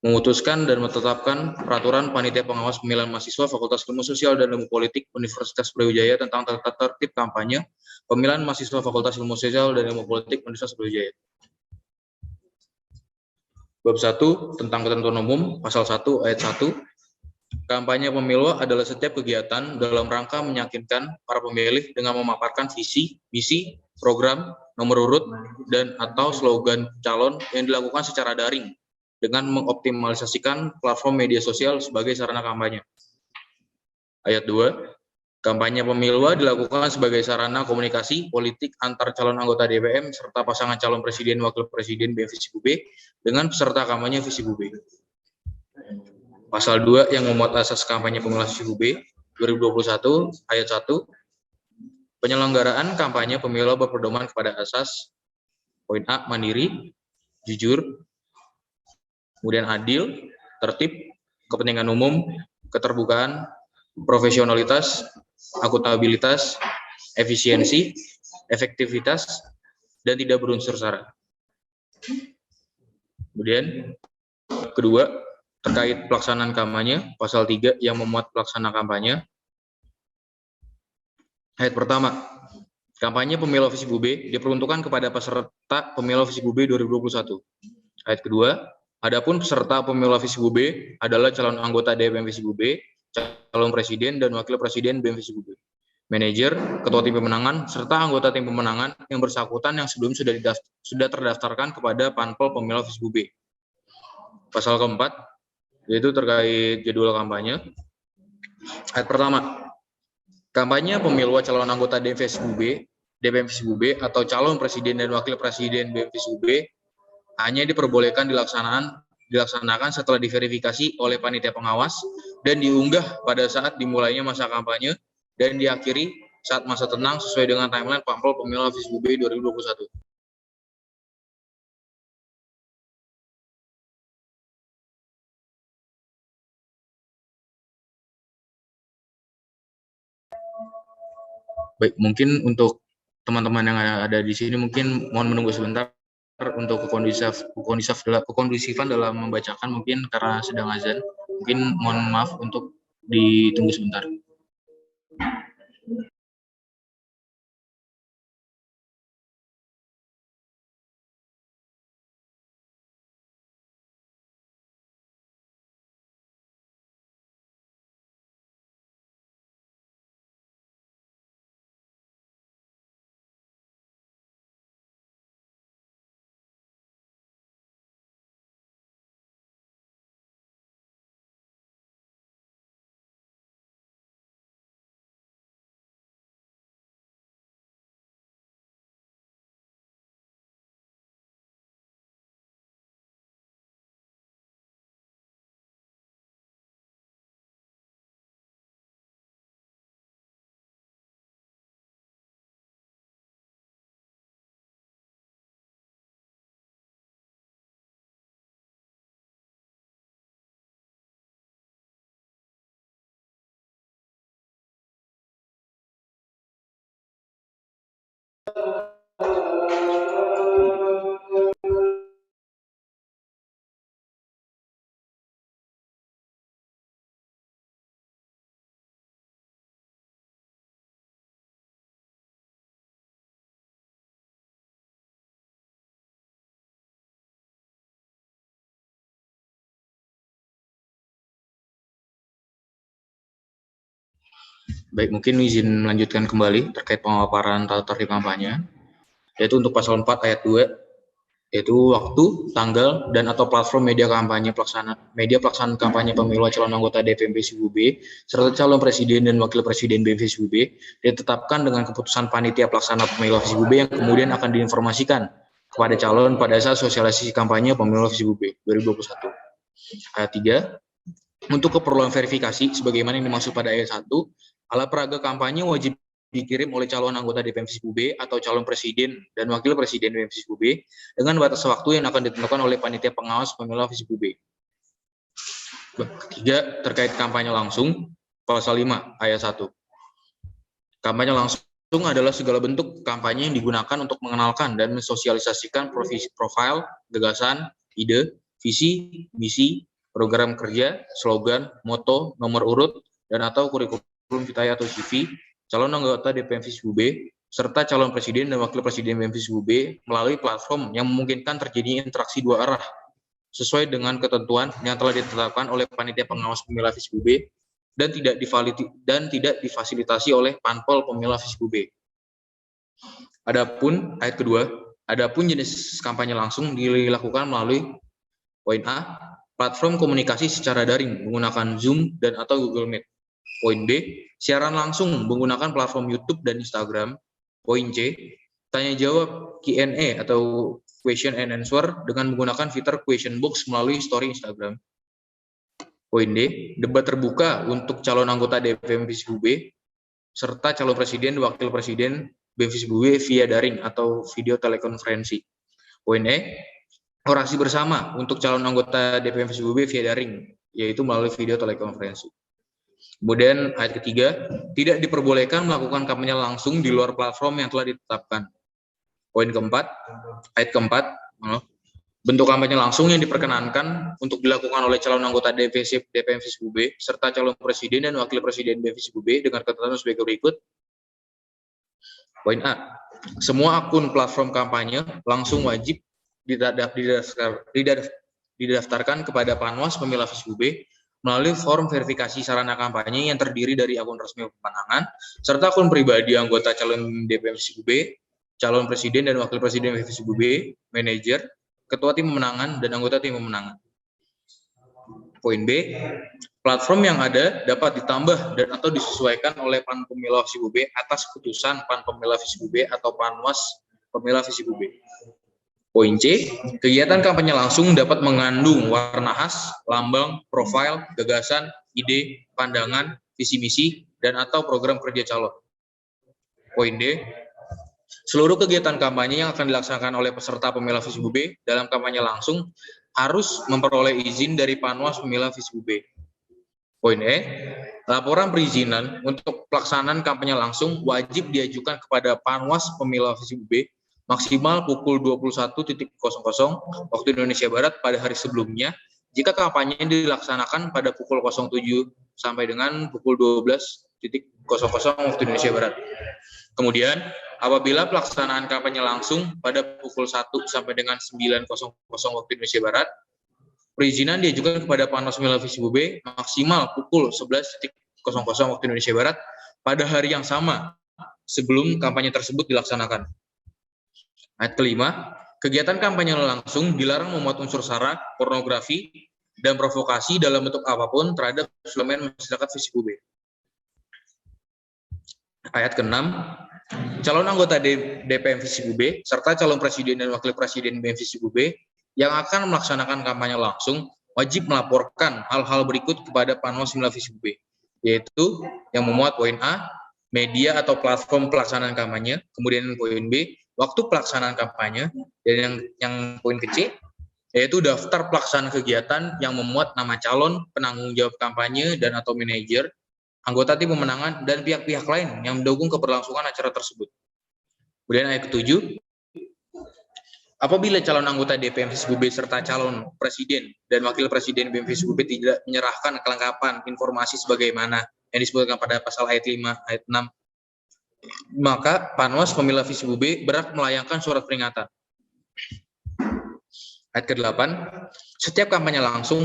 Memutuskan dan menetapkan peraturan Panitia Pengawas Pemilihan Mahasiswa Fakultas Ilmu Sosial dan Ilmu Politik Universitas Brawijaya tentang tata tertib kampanye pemilihan mahasiswa Fakultas Ilmu Sosial dan Ilmu Politik Universitas Brawijaya. Bab 1 tentang ketentuan umum, pasal 1 ayat 1. Kampanye pemilu adalah setiap kegiatan dalam rangka meyakinkan para pemilih dengan memaparkan visi, misi, program, nomor urut, dan atau slogan calon yang dilakukan secara daring dengan mengoptimalisasikan platform media sosial sebagai sarana kampanye. Ayat 2. Kampanye pemilu dilakukan sebagai sarana komunikasi politik antar calon anggota DPM serta pasangan calon presiden wakil presiden Visip UB dengan peserta kampanye Visip UB. Pasal 2 yang memuat asas kampanye pemilu Visip UB 2021 ayat 1. Penyelenggaraan kampanye pemilu berpedoman kepada asas poin A, mandiri, jujur, kemudian adil, tertib, kepentingan umum, keterbukaan, profesionalitas, akuntabilitas, efisiensi, efektivitas, dan tidak berunsur sara. Kemudian kedua, terkait pelaksanaan kampanye, pasal 3 yang memuat pelaksana kampanye. Ayat pertama, kampanye pemilu Visip UB diperuntukkan kepada peserta pemilu Visip UB 2021. Ayat kedua, adapun peserta pemilu Visip UB adalah calon anggota DPM Visip UB, calon presiden dan wakil presiden BEM Visip UB, manajer, ketua tim pemenangan, serta anggota tim pemenangan yang bersangkutan yang sebelum sudah terdaftarkan kepada Panpel Pemilu Visip UB. Pasal keempat, yaitu terkait jadwal kampanye. Ayat pertama, kampanye pemilu calon anggota DPM Visip UB atau calon presiden dan wakil presiden BEM Visip UB hanya diperbolehkan dilaksanakan setelah diverifikasi oleh panitia pengawas dan diunggah pada saat dimulainya masa kampanye dan diakhiri saat masa tenang sesuai dengan timeline Panpel Pemilu Visip UB 2021. Baik, mungkin untuk teman-teman yang ada di sini mungkin mohon menunggu sebentar untuk kekondusifan dalam membacakan, mungkin karena sedang azan. Mungkin mohon maaf untuk ditunggu sebentar. Baik, mungkin izin melanjutkan kembali terkait pemaparan tata tertib kampanye, yaitu untuk pasal 4 ayat 2. yaitu waktu, tanggal, dan atau platform media pelaksanaan kampanye pemilu calon anggota DPM FISIB serta calon presiden dan wakil presiden BFISIB ditetapkan dengan keputusan panitia pelaksana pemilu FISIB yang kemudian akan diinformasikan kepada calon pada saat sosialisasi kampanye pemilu FISIB 2021. Ayat 3, untuk keperluan verifikasi sebagaimana yang dimaksud pada ayat 1, alat peraga kampanye wajib dikirim oleh calon anggota DPM FISIB atau calon presiden dan wakil presiden DPM FISIB dengan batas waktu yang akan ditentukan oleh panitia pengawas pemilu FISIB. Ketiga, terkait kampanye langsung, pasal 5 ayat 1. Kampanye langsung adalah segala bentuk kampanye yang digunakan untuk mengenalkan dan mensosialisasikan profil, gagasan, ide, visi, misi, program kerja, slogan, moto, nomor urut, dan atau kurikulum vitae atau CV, calon anggota DPM FISIB, serta calon presiden dan wakil presiden DPM FISIB melalui platform yang memungkinkan terjadinya interaksi dua arah sesuai dengan ketentuan yang telah ditetapkan oleh panitia pengawas pemilu FISIB dan tidak difasilitasi oleh Panpel Pemilu FISIB. Adapun ayat kedua, adapun jenis kampanye langsung dilakukan melalui poin A, platform komunikasi secara daring menggunakan Zoom dan atau Google Meet. Poin B, siaran langsung menggunakan platform YouTube dan Instagram. Poin C, tanya jawab Q&A atau question and answer dengan menggunakan fitur question box melalui story Instagram. Poin D, debat terbuka untuk calon anggota DPM FISIB serta calon presiden dan wakil presiden BFISIB via daring atau video telekonferensi. Poin E, orasi bersama untuk calon anggota DPM FISIB via daring, yaitu melalui video telekonferensi. Kemudian ayat ketiga, tidak diperbolehkan melakukan kampanye langsung di luar platform yang telah ditetapkan. Poin keempat, ayat keempat, bentuk kampanye langsung yang diperkenankan untuk dilakukan oleh calon anggota DPM FISIB serta calon presiden dan wakil presiden FISIB dengan ketentuan sebagai berikut. Poin A, semua akun platform kampanye langsung wajib didaftarkan kepada Panwas Pemilu FISIB melalui form verifikasi sarana kampanye yang terdiri dari akun resmi pemenangan, serta akun pribadi anggota calon DPM FISIB, calon presiden dan wakil presiden FISIB, manajer, ketua tim pemenangan, dan anggota tim pemenangan. Poin B, platform yang ada dapat ditambah dan atau disesuaikan oleh Pan Pemilu FISIB atas keputusan Pan Pemilu FISIB atau Panwas Pemilu FISIB. Poin C, kegiatan kampanye langsung dapat mengandung warna khas, lambang, profil, gagasan, ide, pandangan, visi misi, dan atau program kerja calon. Poin D, seluruh kegiatan kampanye yang akan dilaksanakan oleh peserta pemilu FISIB dalam kampanye langsung harus memperoleh izin dari Panwas Pemilu FISIB. Poin E, laporan perizinan untuk pelaksanaan kampanye langsung wajib diajukan kepada Panwas Pemilu FISIB maksimal pukul 21.00 waktu Indonesia Barat pada hari sebelumnya jika kampanye dilaksanakan pada pukul 07 sampai dengan pukul 12.00 waktu Indonesia Barat. Kemudian, apabila pelaksanaan kampanye langsung pada pukul 1 sampai dengan 9.00 waktu Indonesia Barat, perizinan diajukan kepada Panwas Pemilu FISIB maksimal pukul 11.00 waktu Indonesia Barat pada hari yang sama sebelum kampanye tersebut dilaksanakan. Ayat kelima, kegiatan kampanye langsung dilarang memuat unsur sara, pornografi, dan provokasi dalam bentuk apapun terhadap elemen masyarakat FISIB. Ayat keenam, calon anggota DPM FISIB serta calon presiden dan wakil presiden DPM FISIB yang akan melaksanakan kampanye langsung wajib melaporkan hal-hal berikut kepada Panwas Pemilu FISIB, yaitu yang memuat poin A, media atau platform pelaksanaan kampanye, kemudian poin B, waktu pelaksanaan kampanye, dan yang poin kecil, yaitu daftar pelaksana kegiatan yang memuat nama calon, penanggung jawab kampanye, dan atau manajer, anggota tim pemenangan, dan pihak-pihak lain yang mendukung keberlangsungan acara tersebut. Kemudian ayat ke-7, apabila calon anggota DPM FISIB serta calon presiden dan wakil presiden DPM FISIB tidak menyerahkan kelengkapan informasi sebagaimana yang disebutkan pada pasal ayat 5, ayat 6, maka Panwas Pemilu FISIB berhak melayangkan surat peringatan. Ayat ke-8, setiap kampanye langsung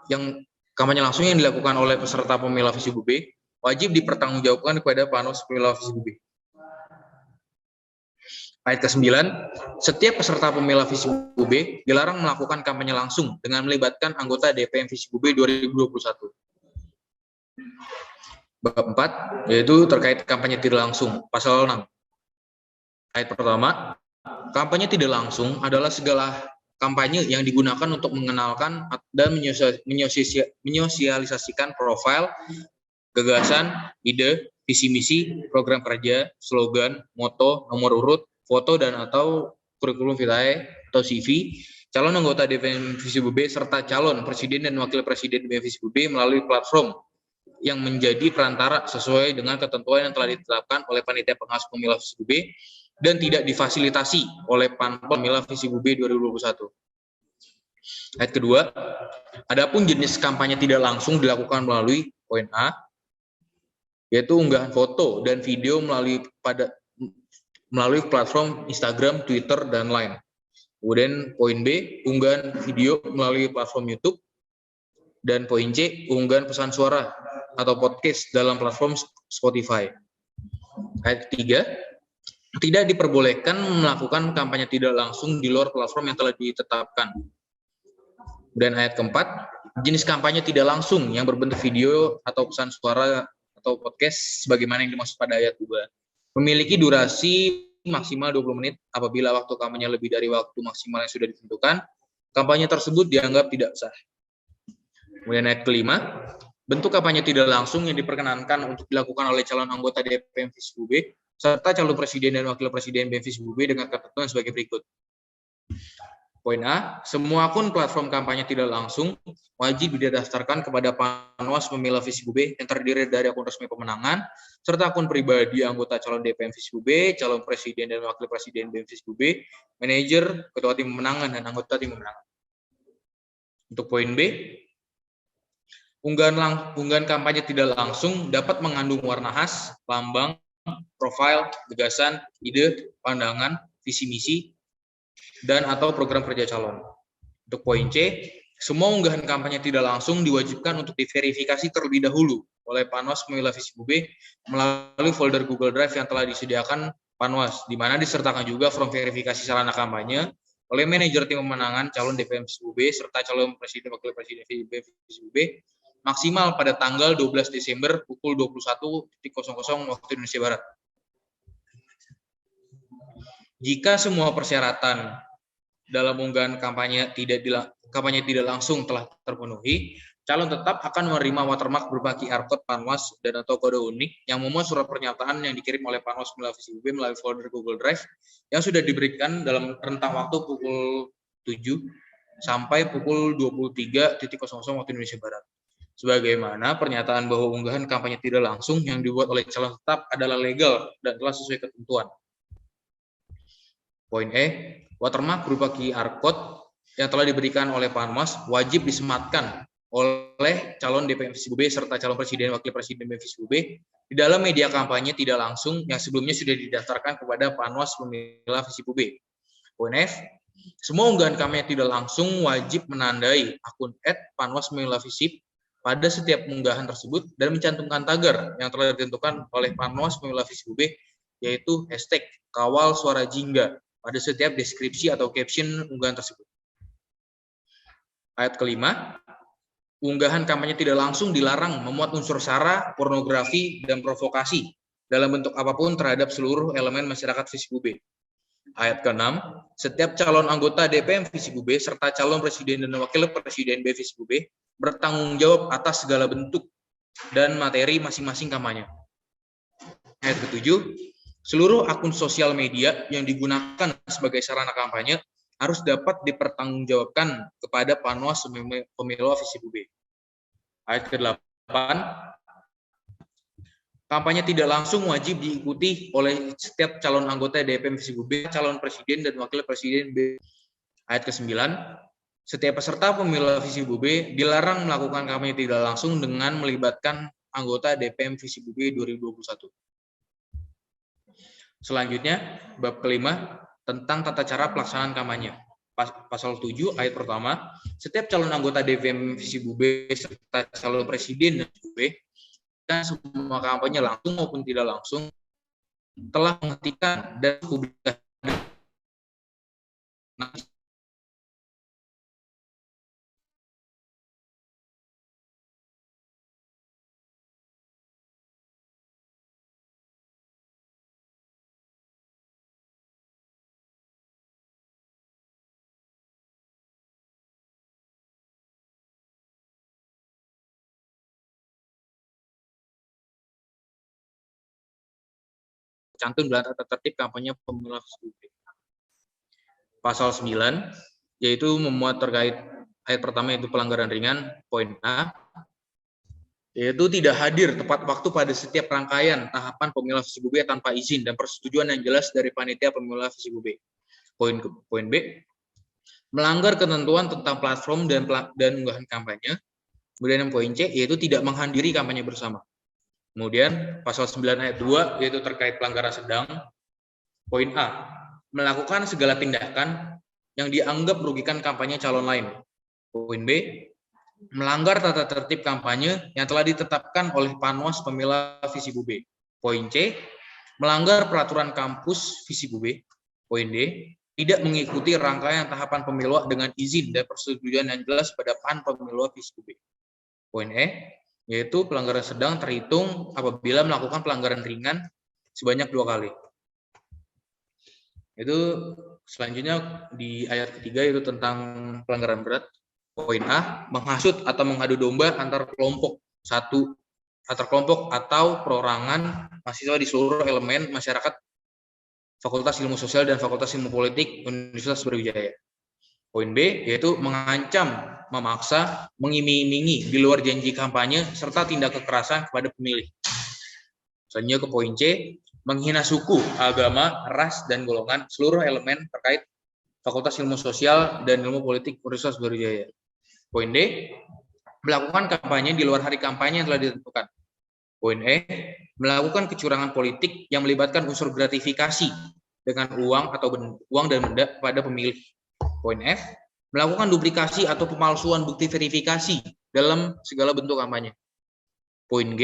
yang dilakukan oleh peserta pemilu FISIB wajib dipertanggungjawabkan kepada Panwas Pemilu FISIB. Ayat ke-9, setiap peserta pemilu Visip UB dilarang melakukan kampanye langsung dengan melibatkan anggota DPM Visip UB 2021. Bab 4, yaitu terkait kampanye tidak langsung, pasal 6. Ayat pertama, kampanye tidak langsung adalah segala kampanye yang digunakan untuk mengenalkan dan menyosialisasikan profil, gagasan, ide, visi misi, program kerja, slogan, moto, nomor urut, foto dan atau kurikulum vitae atau CV, calon anggota DPM Visip UB serta calon presiden dan wakil presiden DPM Visip UB melalui platform yang menjadi perantara sesuai dengan ketentuan yang telah ditetapkan oleh Panitia Pengawas Pemilu Visip UB dan tidak difasilitasi oleh Panpel Pemilu Visip UB 2021. Ayat kedua, adapun jenis kampanye tidak langsung dilakukan melalui poin A, yaitu unggahan foto dan video melalui platform Instagram, Twitter, dan lain. Kemudian poin B, unggahan video melalui platform YouTube. Dan poin C, unggahan pesan suara atau podcast dalam platform Spotify. Ayat ketiga, tidak diperbolehkan melakukan kampanye tidak langsung di luar platform yang telah ditetapkan. Dan ayat keempat, jenis kampanye tidak langsung yang berbentuk video atau pesan suara atau podcast sebagaimana yang dimaksud pada ayat 2. Memiliki durasi maksimal 20 menit apabila waktu kampanye lebih dari waktu maksimal yang sudah ditentukan, kampanye tersebut dianggap tidak sah. Kemudian ayat kelima, bentuk kampanye tidak langsung yang diperkenankan untuk dilakukan oleh calon anggota DPM Visip UB serta calon presiden dan wakil presiden BEM Visip UB dengan ketentuan sebagai berikut. Poin A, semua akun platform kampanye tidak langsung wajib didaftarkan kepada Panwas Pemilu Visip UB yang terdiri dari akun resmi pemenangan, serta akun pribadi anggota calon DPM Visip UB, calon presiden dan wakil presiden BEM Visip UB, manajer, ketua tim pemenangan, dan anggota tim pemenangan. Untuk poin B, unggahan kampanye tidak langsung dapat mengandung warna khas, lambang, profil, gagasan, ide, pandangan, visi misi, dan atau program kerja calon. Untuk poin C, semua unggahan kampanye tidak langsung diwajibkan untuk diverifikasi terlebih dahulu oleh Panwas Pemilu Visip UB melalui folder Google Drive yang telah disediakan Panwas, di mana disertakan juga form verifikasi sarana kampanye oleh manajer tim pemenangan calon DPM Visip UB serta calon presiden wakil presiden Visip UB maksimal pada tanggal 12 Desember pukul 21.00 waktu Indonesia Barat. Jika semua persyaratan dalam unggahan kampanye tidak langsung telah terpenuhi, calon tetap akan menerima watermark berupa QR code Panwas dan atau kode unik yang memuat surat pernyataan yang dikirim oleh Panwas Pemilu Visip UB melalui folder Google Drive yang sudah diberikan dalam rentang waktu pukul 7 sampai pukul 23.00 waktu Indonesia Barat. Sebagaimana pernyataan bahwa unggahan kampanye tidak langsung yang dibuat oleh calon tetap adalah legal dan telah sesuai ketentuan. Poin E, watermark berupa QR code yang telah diberikan oleh Panwas wajib disematkan oleh calon DPM Visip UB serta calon presiden wakil presiden BEM Visip UB di dalam media kampanye tidak langsung yang sebelumnya sudah didaftarkan kepada Panwas Pemilu Visip UB. Poin F, semua unggahan kampanye tidak langsung wajib menandai akun @Panwas Pemilu Visip pada setiap unggahan tersebut dan mencantumkan tagar yang telah ditentukan oleh Panwas Pemilu Visip UB, yaitu hashtag kawal suara jingga pada setiap deskripsi atau caption unggahan tersebut. Ayat kelima, unggahan kampanye tidak langsung dilarang memuat unsur sara, pornografi, dan provokasi dalam bentuk apapun terhadap seluruh elemen masyarakat Visip UB. Ayat ke-6, setiap calon anggota DPM Visip UB serta calon presiden dan wakil presiden BEM Visip UB bertanggung jawab atas segala bentuk dan materi masing-masing kampanye. Ayat ke-7, seluruh akun sosial media yang digunakan sebagai sarana kampanye harus dapat dipertanggungjawabkan kepada Panwas Pemilu Visip UB. Ayat ke-8, kampanye tidak langsung wajib diikuti oleh setiap calon anggota DPM Visip UB, calon presiden dan wakil presiden BEM. Ayat ke-9, setiap peserta pemilu Visip UB dilarang melakukan kampanye tidak langsung dengan melibatkan anggota DPM Visip UB 2021. Selanjutnya, bab kelima tentang tata cara pelaksanaan kampanye. Pasal 7 ayat pertama, setiap calon anggota DPM Visip UB serta calon presiden dan UB dan semua kampanye langsung maupun tidak langsung telah menghentikan dan publikasikan Nah, cantum dalam tata tertib kampanye pemilu publik. Pasal 9 yaitu memuat terkait ayat pertama yaitu pelanggaran ringan, poin A, yaitu tidak hadir tepat waktu pada setiap rangkaian tahapan pemilu FISIP UB tanpa izin dan persetujuan yang jelas dari panitia pemilu FISIP UB. Poin B, melanggar ketentuan tentang platform dan unggahan kampanye. Kemudian yang poin C yaitu tidak menghadiri kampanye bersama. Kemudian pasal 9 ayat 2 yaitu terkait pelanggaran sedang. Poin A, melakukan segala tindakan yang dianggap merugikan kampanye calon lain. Poin B, melanggar tata tertib kampanye yang telah ditetapkan oleh Panwas Pemila FISIP UB. Poin C, melanggar peraturan kampus FISIP UB. Poin D, tidak mengikuti rangkaian tahapan pemilu dengan izin dan persetujuan yang jelas pada PAN Pemilu FISIP UB. Poin E, yaitu pelanggaran sedang terhitung apabila melakukan pelanggaran ringan sebanyak 2 kali. Itu selanjutnya di ayat ketiga itu tentang pelanggaran berat. Poin A, menghasut atau mengadu domba antar kelompok atau perorangan mahasiswa di seluruh elemen masyarakat Fakultas Ilmu Sosial dan Fakultas Ilmu Politik Universitas Brawijaya. Poin B, yaitu mengancam, memaksa, mengiming-imingi di luar janji kampanye serta tindak kekerasan kepada pemilih. Selanjutnya ke poin C, menghina suku, agama, ras, dan golongan seluruh elemen terkait Fakultas Ilmu Sosial dan Ilmu Politik Universitas Brawijaya. Poin D, melakukan kampanye di luar hari kampanye yang telah ditentukan. Poin E, melakukan kecurangan politik yang melibatkan unsur gratifikasi dengan uang atau uang dan benda pada pemilih. Poin F, melakukan duplikasi atau pemalsuan bukti verifikasi dalam segala bentuk kampanye. Poin G,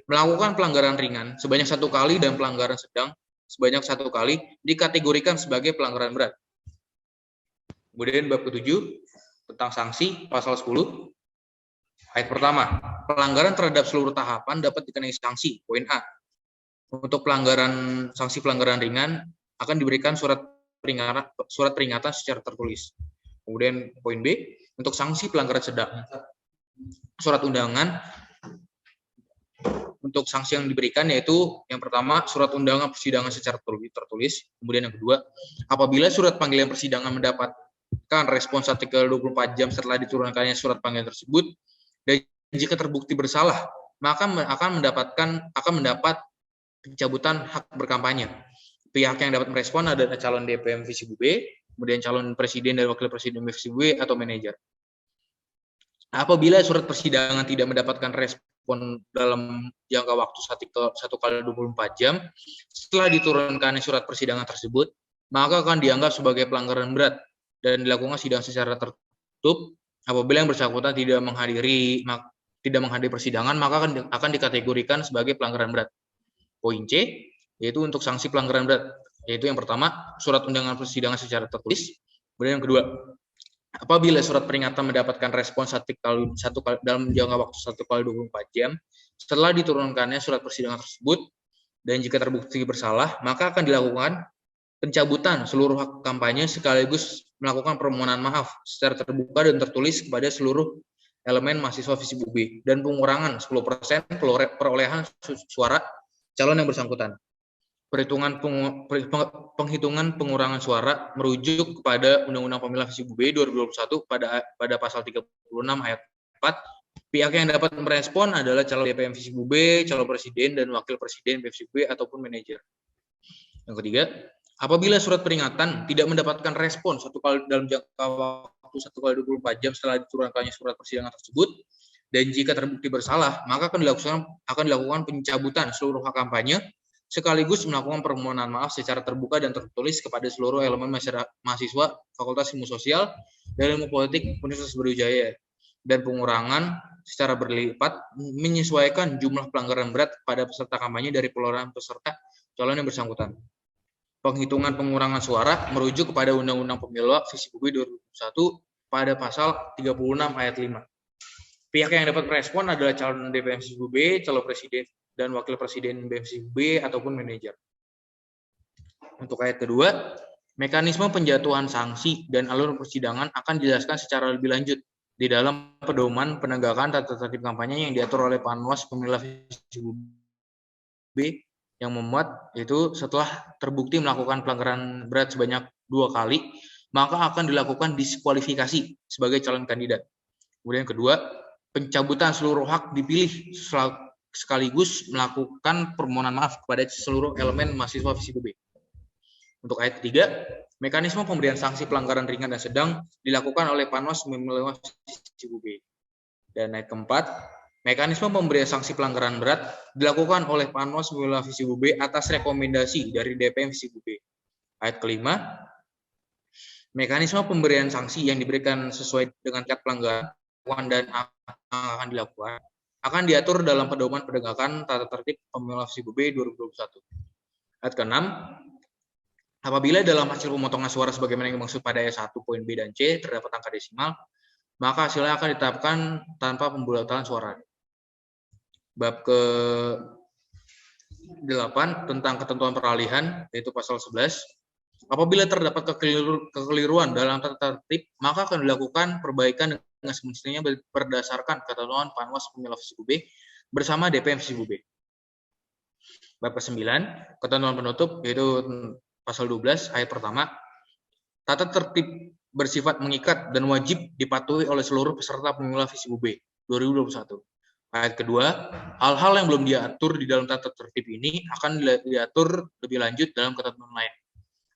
melakukan pelanggaran ringan sebanyak 1 kali dan pelanggaran sedang sebanyak 1 kali dikategorikan sebagai pelanggaran berat. Kemudian bab ke-7 tentang sanksi pasal 10. Ayat pertama, pelanggaran terhadap seluruh tahapan dapat dikenai sanksi. Poin A, untuk sanksi pelanggaran ringan akan diberikan surat peringatan secara tertulis. Kemudian poin B, untuk sanksi pelanggaran sedang, surat undangan untuk sanksi yang diberikan yaitu yang pertama surat undangan persidangan secara tertulis. Kemudian yang kedua, apabila surat panggilan persidangan mendapatkan respons 1x24 jam setelah diturunkannya surat panggilan tersebut, dan jika terbukti bersalah, maka akan mendapat pencabutan hak berkampanye. Pihak yang dapat merespon adalah calon DPM FISIP UB, kemudian calon presiden dan wakil presiden FISIP UB atau manajer. Apabila surat persidangan tidak mendapatkan respon dalam jangka waktu 1x24 jam setelah diturunkannya surat persidangan tersebut, maka akan dianggap sebagai pelanggaran berat dan dilakukan sidang secara tertutup. Apabila yang bersangkutan tidak menghadiri persidangan, maka akan dikategorikan sebagai pelanggaran berat. Poin C, yaitu untuk sanksi pelanggaran berat, yaitu yang pertama, surat undangan persidangan secara tertulis. Kemudian yang kedua, apabila surat peringatan mendapatkan respon dalam jangka waktu 1x24 jam setelah diturunkannya surat persidangan tersebut, dan jika terbukti bersalah, maka akan dilakukan pencabutan seluruh hak kampanye sekaligus melakukan permohonan maaf secara terbuka dan tertulis kepada seluruh elemen mahasiswa FISIP UB dan pengurangan 10% perolehan suara calon yang bersangkutan. Penghitungan pengurangan suara merujuk kepada Undang-Undang Pemilu FISIP UB 2021 pada pasal 36 ayat 4. Pihak yang dapat merespon adalah calon DPM FISIP UB, calon presiden dan wakil presiden FISIP UB ataupun manajer. Yang ketiga, apabila surat peringatan tidak mendapatkan respon dalam jangka waktu 1x24 jam setelah diturunkannya surat persidangan tersebut, dan jika terbukti bersalah, maka akan dilakukan pencabutan seluruh hak kampanye sekaligus melakukan permohonan maaf secara terbuka dan tertulis kepada seluruh elemen mahasiswa Fakultas Ilmu Sosial dan Ilmu Politik Universitas Brawijaya, dan pengurangan secara berlipat menyesuaikan jumlah pelanggaran berat pada peserta kampanye dari perolehan peserta calon yang bersangkutan. penghitungan pengurangan suara merujuk kepada Undang-Undang Pemilu Visip-UB 2021 pada pasal 36 ayat 5. Pihak yang dapat merespon adalah calon DPM Visip-UB, calon presiden dan wakil presiden BEM-Visip-UB ataupun manajer. Untuk ayat kedua, mekanisme penjatuhan sanksi dan alur persidangan akan dijelaskan secara lebih lanjut di dalam pedoman penegakan tata tertib kampanye yang diatur oleh Panwas Pemilu Visip-UB yang memuat itu setelah terbukti melakukan pelanggaran berat sebanyak 2 kali, maka akan dilakukan diskualifikasi sebagai calon kandidat. Kemudian kedua, pencabutan seluruh hak dipilih sekaligus melakukan permohonan maaf kepada seluruh elemen mahasiswa Visip-UB. Untuk ayat ketiga, mekanisme pemberian sanksi pelanggaran ringan dan sedang dilakukan oleh Panwas Pemilu Visip-UB. Dan ayat keempat, mekanisme pemberian sanksi pelanggaran berat dilakukan oleh Panwas Pemilu Visip-UB atas rekomendasi dari DPM Visip-UB. Ayat kelima, mekanisme pemberian sanksi yang diberikan sesuai dengan tingkat pelanggaran dan akan dilakukan akan diatur dalam pedoman penegakan tata tertib Pemilu Visip-UB 2021. Ayat ke-6, apabila dalam hasil pemotongan suara sebagaimana yang dimaksud pada ayat 1 poin B dan C terdapat angka desimal, maka hasilnya akan ditetapkan tanpa pembulatan suara. Bab ke-8 tentang ketentuan peralihan, yaitu pasal 11. Apabila terdapat kekeliruan dalam tata tertib, maka akan dilakukan perbaikan dengan semestinya berdasarkan ketentuan Panwas Pemilu Visip-UB bersama DPM Visip-UB. Bab ke-9, ketentuan penutup, yaitu pasal 12 ayat pertama. Tata tertib bersifat mengikat dan wajib dipatuhi oleh seluruh peserta Pemilu Visip-UB 2021. Ayat kedua, hal-hal yang belum diatur di dalam tata tertib ini akan diatur lebih lanjut dalam ketentuan lain.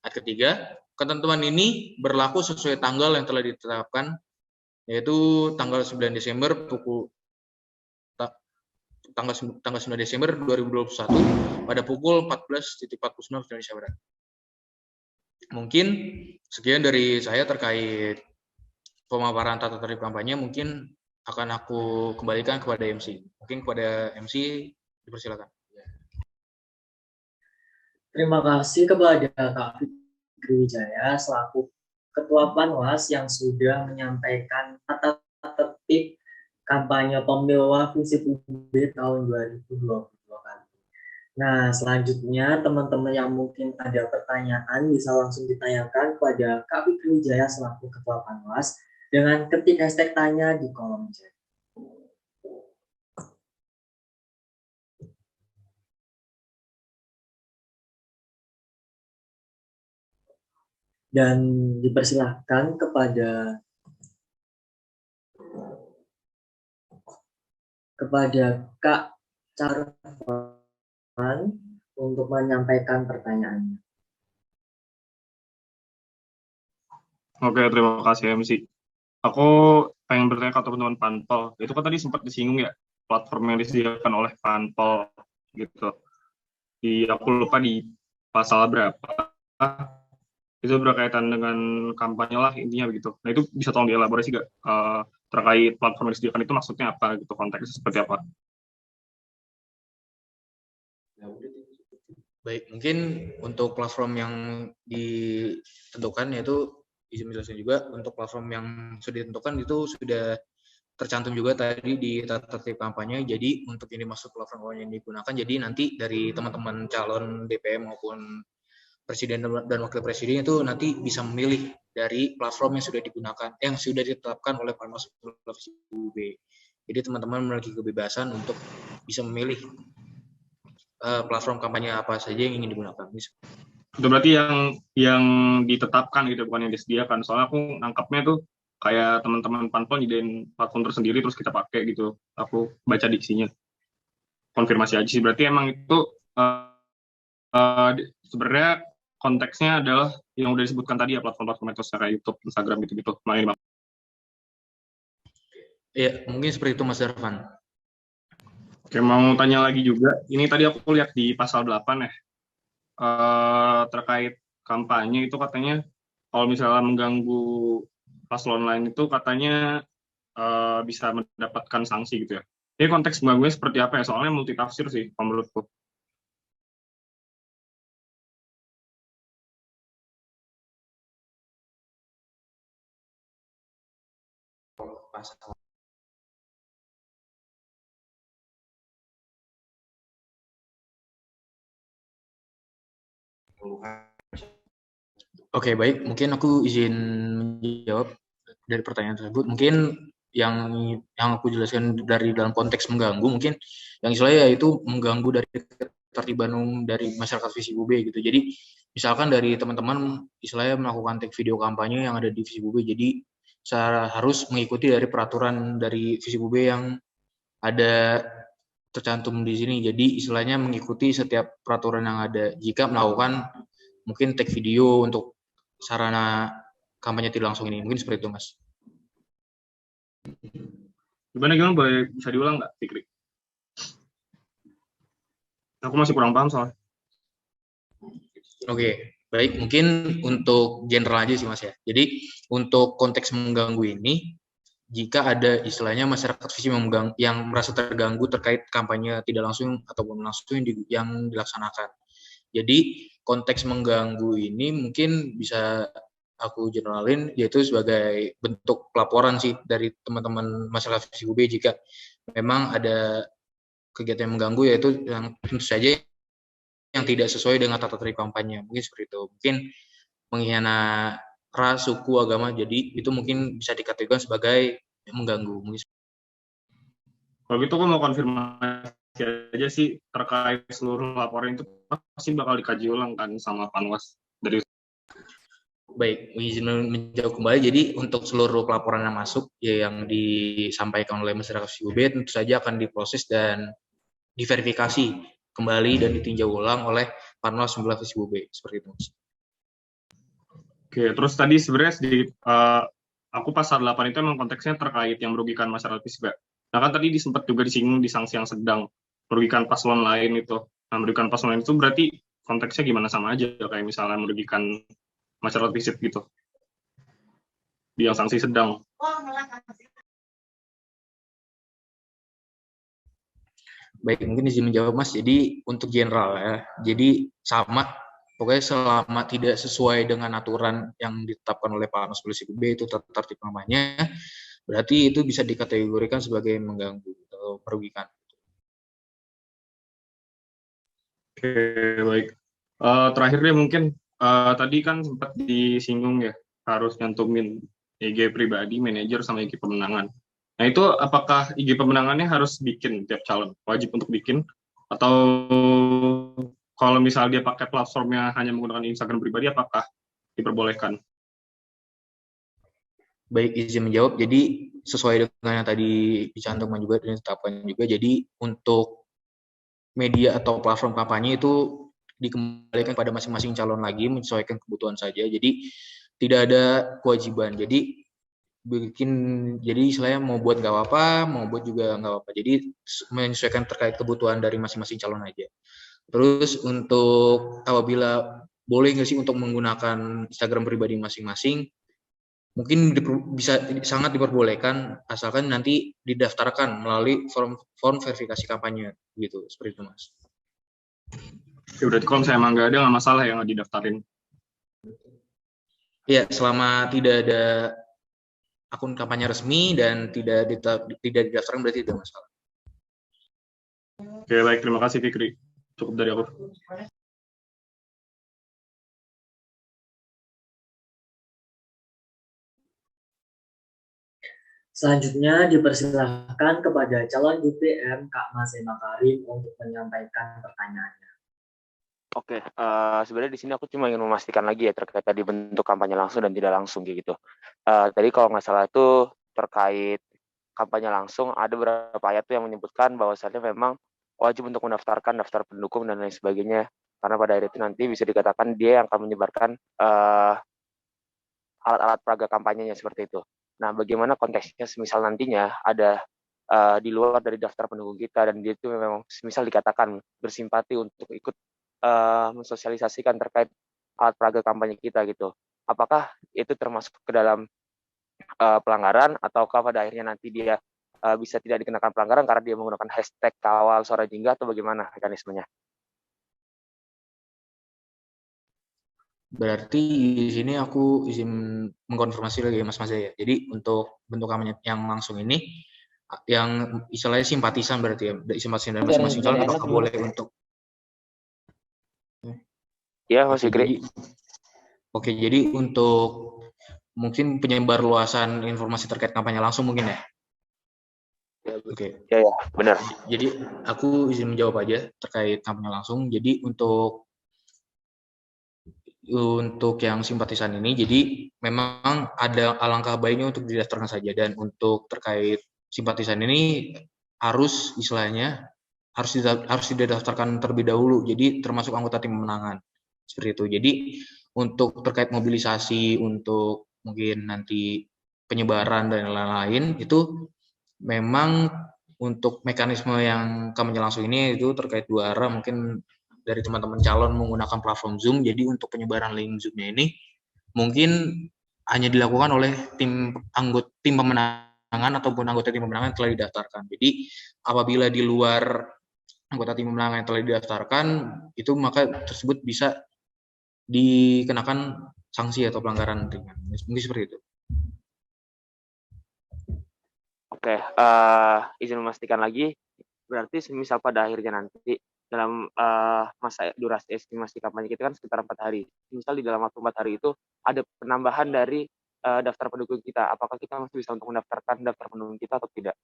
Ayat ketiga, ketentuan ini berlaku sesuai tanggal yang telah ditetapkan, yaitu tanggal 9 Desember tanggal 9 Desember 2021 pada pukul 14.49 Indonesia Barat. Mungkin sekian dari saya terkait pemaparan tata tertib kampanye. Mungkin akan aku kembalikan kepada MC. Mungkin kepada MC dipersilakan. Terima kasih kepada Kak Fikri Wijaya selaku Ketua Panwas yang sudah menyampaikan tata tertib kampanye Pemilu Visip-UB tahun 2022 kali. Nah, selanjutnya teman-teman yang mungkin ada pertanyaan bisa langsung ditanyakan kepada Kak Fikri Wijaya selaku Ketua Panwas dengan ketik hashtag tanya di kolom chat. Dan dipersilahkan kepada Kak Carvan untuk menyampaikan pertanyaannya. Oke, terima kasih MC. Aku pengen bertanya ke teman-teman Panpel. Itu kan tadi sempat disinggung ya, platform yang disediakan oleh Panpel gitu. Aku lupa di pasal berapa. Itu berkaitan dengan kampanye lah intinya begitu. Nah itu bisa tolong dielaborasi nggak terkait platform yang disediakan itu maksudnya apa gitu, konteksnya seperti apa? Baik, mungkin untuk platform yang ditentukan yaitu izin menjelaskan juga untuk platform yang sudah ditentukan itu sudah tercantum juga tadi di tata tertib kampanye. Jadi untuk ini masuk platform yang digunakan, jadi nanti dari teman-teman calon DPM maupun presiden dan wakil presiden itu nanti bisa memilih dari platform yang sudah digunakan, yang sudah ditetapkan oleh Panwas Visip-UB. Jadi teman-teman memiliki kebebasan untuk bisa memilih platform kampanye apa saja yang ingin digunakan. Itu berarti yang ditetapkan gitu, bukan yang disediakan. Soalnya aku nangkapnya tuh kayak teman-teman Panpel nyediain platform tersendiri terus kita pakai gitu. Aku baca diksinya. Konfirmasi aja sih. Berarti emang itu sebenarnya konteksnya adalah yang udah disebutkan tadi ya, platform-platform itu secara YouTube, Instagram gitu-gitu. Ya, mungkin seperti itu Mas Darvan. Oke, mau tanya lagi juga. Ini tadi aku lihat di pasal 8 ya. Terkait kampanye itu katanya kalau misalnya mengganggu paslon lain itu katanya bisa mendapatkan sanksi gitu ya. Ini konteks mengganggunya seperti apa ya? Soalnya multitafsir sih menurutku. rasa Oke, baik. Mungkin aku izin menjawab dari pertanyaan tersebut. Mungkin yang aku jelaskan dari dalam konteks mengganggu, mungkin yang istilahnya yaitu mengganggu dari ketertiban umum dari masyarakat Visip UB gitu. Jadi misalkan dari teman-teman istilahnya melakukan take video kampanye yang ada di Visip UB, jadi harus mengikuti dari peraturan dari Visip UB yang ada tercantum di sini. Jadi istilahnya mengikuti setiap peraturan yang ada. Jika melakukan mungkin take video untuk sarana kampanye tidak langsung ini, mungkin seperti itu, Mas. Gimana boleh bisa diulang nggak, Fikri? Aku masih kurang paham soalnya. Oke, baik. Mungkin untuk general aja sih, Mas ya. Jadi untuk konteks mengganggu ini, jika ada istilahnya masyarakat Visip yang merasa terganggu terkait kampanye tidak langsung ataupun langsung yang dilaksanakan. Jadi konteks mengganggu ini mungkin bisa aku generalin yaitu sebagai bentuk pelaporan sih dari teman-teman masyarakat Visip UB jika memang ada kegiatan yang mengganggu, yaitu yang tentu saja yang tidak sesuai dengan tata tertib kampanye, mungkin seperti itu. Mungkin menghina ras, suku, agama, jadi itu mungkin bisa dikategorikan sebagai mengganggu. Mungkin. Kalau gitu aku mau konfirmasi aja sih terkait seluruh laporan itu pasti bakal dikaji ulang kan sama Panwas dari. Baik, izin menjawab kembali. Jadi untuk seluruh pelaporan yang masuk yang disampaikan oleh masyarakat Visip UB tentu saja akan diproses dan diverifikasi kembali dan ditinjau ulang oleh Panwas Pembela Visip UB seperti itu. Oke, terus tadi sebenarnya sedikit aku pasal 8 itu emang konteksnya terkait yang merugikan masyarakat Visip. Nah kan tadi sempat juga disinggung di sanksi yang sedang merugikan paslon lain itu. Nah, merugikan paslon lain itu berarti konteksnya gimana, sama aja kayak misalnya merugikan masyarakat Visip gitu. Di yang sanksi sedang. Baik, mungkin izin menjawab, Mas. Jadi untuk general ya, jadi sama, pokoknya selama tidak sesuai dengan aturan yang ditetapkan oleh Panwas Visip UB itu tata tertib kampanye, berarti itu bisa dikategorikan sebagai mengganggu atau merugikan. Oke, baik. Terakhir deh mungkin tadi kan sempat disinggung ya harus nyantumin IG pribadi, manajer, sama IG pemenangan. Nah itu apakah IG pemenangannya harus bikin tiap calon, wajib untuk bikin, atau kalau misalnya dia pakai platformnya hanya menggunakan Instagram pribadi, apakah diperbolehkan? Baik, izin menjawab. Jadi sesuai dengan yang tadi dicantumkan juga dan ditetapkan juga. Jadi untuk media atau platform kampanye itu dikembalikan pada masing-masing calon lagi, menyesuaikan kebutuhan saja. Jadi tidak ada kewajiban. Jadi istilahnya mau buat nggak apa-apa, mau buat juga nggak apa-apa. Jadi menyesuaikan terkait kebutuhan dari masing-masing calon aja. Terus untuk apabila boleh nggak sih untuk menggunakan Instagram pribadi masing-masing, mungkin bisa sangat diperbolehkan asalkan nanti didaftarkan melalui form verifikasi kampanye gitu, seperti itu, Mas. Ya berarti kalau misalnya emang nggak ada, nggak masalah yang nggak didaftarin. Ya, selama tidak ada akun kampanye resmi dan tidak didaftarkan berarti tidak masalah. Oke, baik, terima kasih Fikri. Cukup dari aku. Selanjutnya dipersilahkan kepada calon DPM Kak Masih Makarim untuk menyampaikan pertanyaannya. Oke, sebenarnya di sini aku cuma ingin memastikan lagi ya terkait tadi bentuk kampanye langsung dan tidak langsung gitu. Tadi kalau nggak salah itu terkait kampanye langsung ada beberapa ayat tuh yang menyebutkan bahwasannya memang wajib untuk mendaftarkan daftar pendukung dan lain sebagainya, karena pada akhirnya itu nanti bisa dikatakan dia yang akan menyebarkan alat-alat peraga kampanyenya seperti itu. Nah, bagaimana konteksnya semisal nantinya ada di luar dari daftar pendukung kita dan dia itu memang semisal dikatakan bersimpati untuk ikut mensosialisasikan terkait alat peraga kampanye kita gitu. Apakah itu termasuk ke dalam pelanggaran ataukah pada akhirnya nanti dia bisa tidak dikenakan pelanggaran karena dia menggunakan hashtag kawal suara jingga atau bagaimana mekanismenya? Berarti di sini aku izin mengkonfirmasi lagi Mas Mazaya. Jadi untuk bentuk kampanye yang langsung ini, yang istilahnya simpatisan berarti ya, simpatisan dari masing-masing calon apakah boleh untuk? Ya, Mas Fikri. Oke, jadi untuk mungkin penyebar luasan informasi terkait kampanye langsung mungkin ya? Oke. Ya, benar. Jadi aku izin menjawab aja terkait kampanye langsung. Jadi untuk yang simpatisan ini, jadi memang ada alangkah baiknya untuk didaftarkan saja, dan untuk terkait simpatisan ini harus istilahnya harus didaftarkan terlebih dahulu, jadi termasuk anggota tim pemenangan seperti itu. Jadi untuk terkait mobilisasi untuk mungkin nanti penyebaran dan lain-lain itu memang untuk mekanisme yang kami langsung ini itu terkait 2 arah, mungkin dari teman-teman calon menggunakan platform Zoom. Jadi untuk penyebaran link Zoom-nya ini mungkin hanya dilakukan oleh tim pemenangan ataupun anggota tim pemenangan yang telah didaftarkan. Jadi apabila di luar anggota tim pemenangan yang telah didaftarkan, itu maka tersebut bisa dikenakan sanksi atau pelanggaran ringan. Mungkin seperti itu. Oke, izin memastikan lagi, berarti semisal pada akhirnya nanti dalam masa durasi estimasi kampanye kita kan sekitar 4 hari. Misal di dalam waktu 4 hari itu ada penambahan dari daftar pendukung kita, apakah kita masih bisa untuk mendaftarkan daftar pendukung kita atau tidak?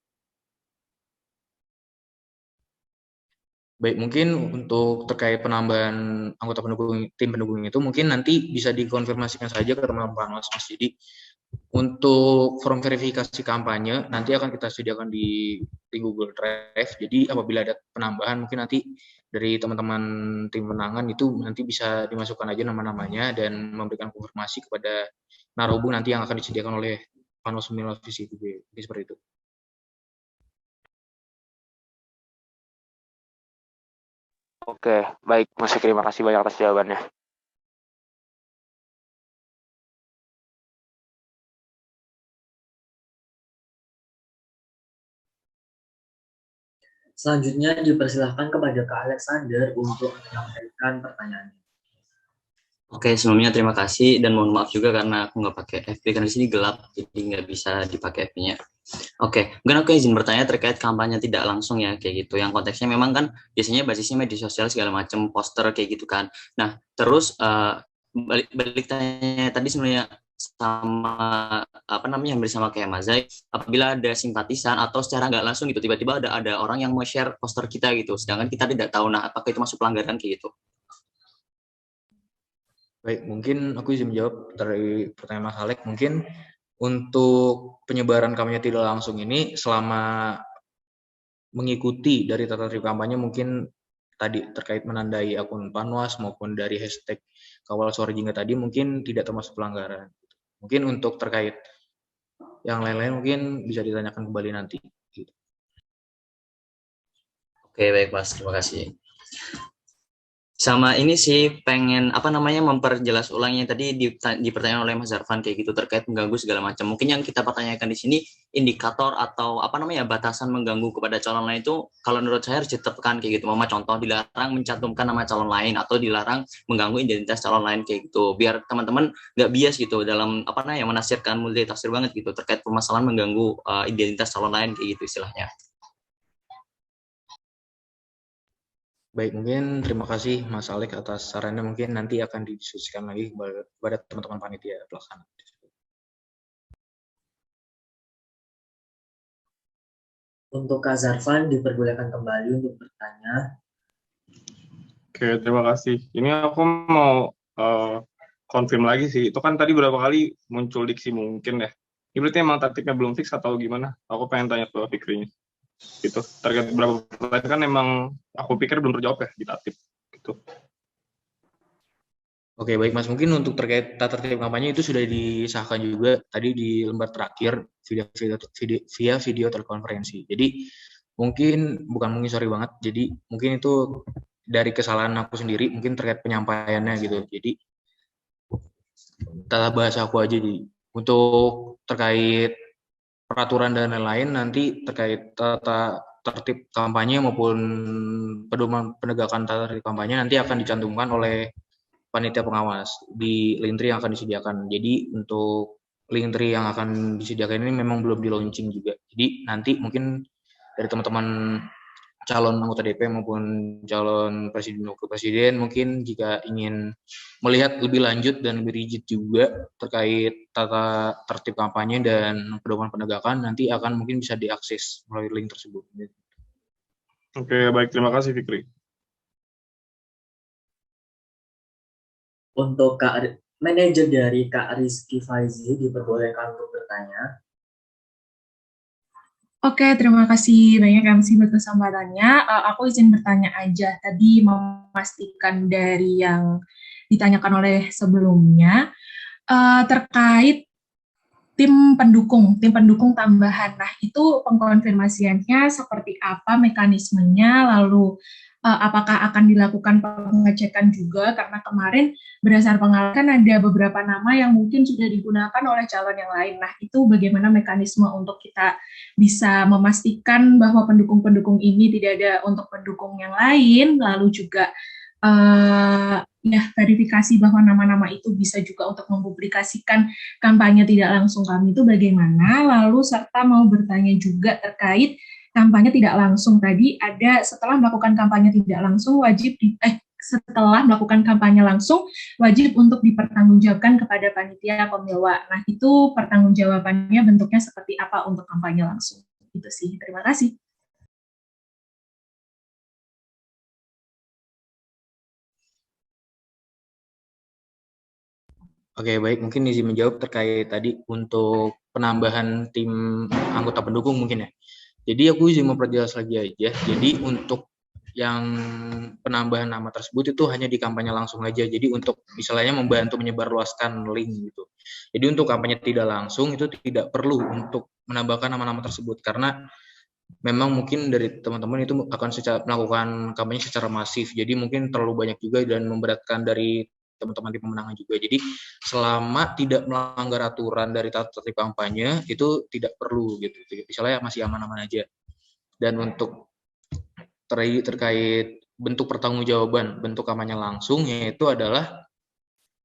Baik, mungkin untuk terkait penambahan anggota pendukung tim pendukung itu mungkin nanti bisa dikonfirmasikan saja ke teman-teman Mas. Jadi untuk form verifikasi kampanye nanti akan kita sediakan di Google Drive. Jadi apabila ada penambahan mungkin nanti dari teman-teman tim pemenangan itu nanti bisa dimasukkan aja nama-namanya dan memberikan konfirmasi kepada narhubung nanti yang akan disediakan oleh Panwas Pemilu Visi UB. Seperti itu. Oke, baik Mas Fikri, terima kasih banyak atas jawabannya. Selanjutnya dipersilahkan kepada Kak Alexander untuk menyampaikan pertanyaannya. Oke, sebelumnya terima kasih dan mohon maaf juga karena aku nggak pakai FB karena di sini gelap, jadi nggak bisa dipakai FB-nya. Oke, mungkin aku izin bertanya terkait kampanye tidak langsung ya, kayak gitu. Yang konteksnya memang kan biasanya basisnya media sosial segala macam, poster kayak gitu kan. Nah, terus balik tanya tadi sebenarnya sama hampir sama kayak Mas Zai, apabila ada simpatisan atau secara nggak langsung gitu tiba-tiba ada orang yang mau share poster kita gitu, sedangkan kita tidak tahu, nah apakah itu masuk pelanggaran kayak gitu? Baik, mungkin aku izin menjawab dari pertanyaan Mas Alek. Mungkin untuk penyebaran kampanye tidak langsung ini selama mengikuti dari tata tertib kampanye mungkin tadi terkait menandai akun Panwas maupun dari hashtag kawal suara jingga tadi mungkin tidak termasuk pelanggaran. Mungkin untuk terkait yang lain-lain mungkin bisa ditanyakan kembali nanti. Oke, baik Mas, terima kasih. Sama ini sih pengen memperjelas ulangnya tadi di pertanyaan oleh Mas Zarfan kayak gitu terkait mengganggu segala macam. Mungkin yang kita pertanyakan di sini indikator atau batasan mengganggu kepada calon lain itu kalau menurut saya harus ditetapkan kayak gitu. Contoh dilarang mencantumkan nama calon lain atau dilarang mengganggu identitas calon lain kayak gitu. Biar teman-teman nggak bias gitu dalam menafsirkan multitafsir banget gitu terkait permasalahan mengganggu identitas calon lain kayak gitu istilahnya. Baik, mungkin terima kasih Mas Alek atas sarannya, mungkin nanti akan didiskusikan lagi kepada teman-teman panitia pelaksana. Untuk Kak Zarfan diperbolehkan kembali untuk bertanya. Oke, terima kasih. Ini aku mau konfirm lagi sih. Itu kan tadi berapa kali muncul diksi mungkin ya. Ini berarti emang taktiknya belum fix atau gimana? Aku pengen tanya ke Fikrinya. Gitu. Target berapa pertanyaan kan emang aku pikir belum terjawab ya di tatip gitu. Oke, baik Mas, mungkin untuk terkait tata tertib kampanye itu sudah disahkan juga tadi di lembar terakhir via video telekonferensi. Jadi mungkin sorry banget. Jadi mungkin itu dari kesalahan aku sendiri mungkin terkait penyampaiannya gitu. Jadi tata bahasa aku aja untuk terkait peraturan dan lain-lain nanti terkait tata tertib kampanye maupun pedoman penegakan tata tertib kampanye nanti akan dicantumkan oleh panitia pengawas di Linktree yang akan disediakan. Jadi untuk Linktree yang akan disediakan ini memang belum di launching juga. Jadi nanti mungkin dari teman-teman calon anggota DP maupun calon presiden wakil presiden mungkin jika ingin melihat lebih lanjut dan lebih rigid juga terkait tata tertib kampanye dan pedoman penegakan nanti akan mungkin bisa diakses melalui link tersebut. Oke, baik, terima kasih Fikri. Untuk manajer dari Kak Rizky Faizi diperbolehkan untuk bertanya. Oke, terima kasih banyak MC buat kesempatannya. Aku izin bertanya aja. Tadi memastikan dari yang ditanyakan oleh sebelumnya terkait tim pendukung tambahan. Nah, itu pengkonfirmasiannya seperti apa mekanismenya, lalu apakah akan dilakukan pengecekan juga, karena kemarin berdasar pengalaman kan ada beberapa nama yang mungkin sudah digunakan oleh calon yang lain. Nah, itu bagaimana mekanisme untuk kita bisa memastikan bahwa pendukung-pendukung ini tidak ada untuk pendukung yang lain, lalu juga verifikasi bahwa nama-nama itu bisa juga untuk mempublikasikan kampanye tidak langsung kami itu bagaimana, lalu serta mau bertanya juga terkait kampanye tidak langsung tadi ada setelah melakukan kampanye tidak langsung setelah melakukan kampanye langsung wajib untuk dipertanggungjawabkan kepada panitia pemilwa. Nah, itu pertanggungjawabannya bentuknya seperti apa untuk kampanye langsung? Itu sih. Terima kasih. Oke, baik. Mungkin izin menjawab terkait tadi untuk penambahan tim anggota pendukung mungkin ya. Jadi aku izin memperjelas lagi aja. Jadi untuk yang penambahan nama tersebut itu hanya di kampanye langsung aja. Jadi untuk misalnya membantu menyebarluaskan link gitu. Jadi untuk kampanye tidak langsung itu tidak perlu untuk menambahkan nama-nama tersebut karena memang mungkin dari teman-teman itu akan melakukan kampanye secara masif. Jadi mungkin terlalu banyak juga dan memberatkan dari teman-teman di pemenangan juga. Jadi selama tidak melanggar aturan dari tata tertib kampanye itu tidak perlu gitu. Misalnya masih aman-aman aja. Dan untuk terkait bentuk pertanggungjawaban bentuk kampanye langsung yaitu adalah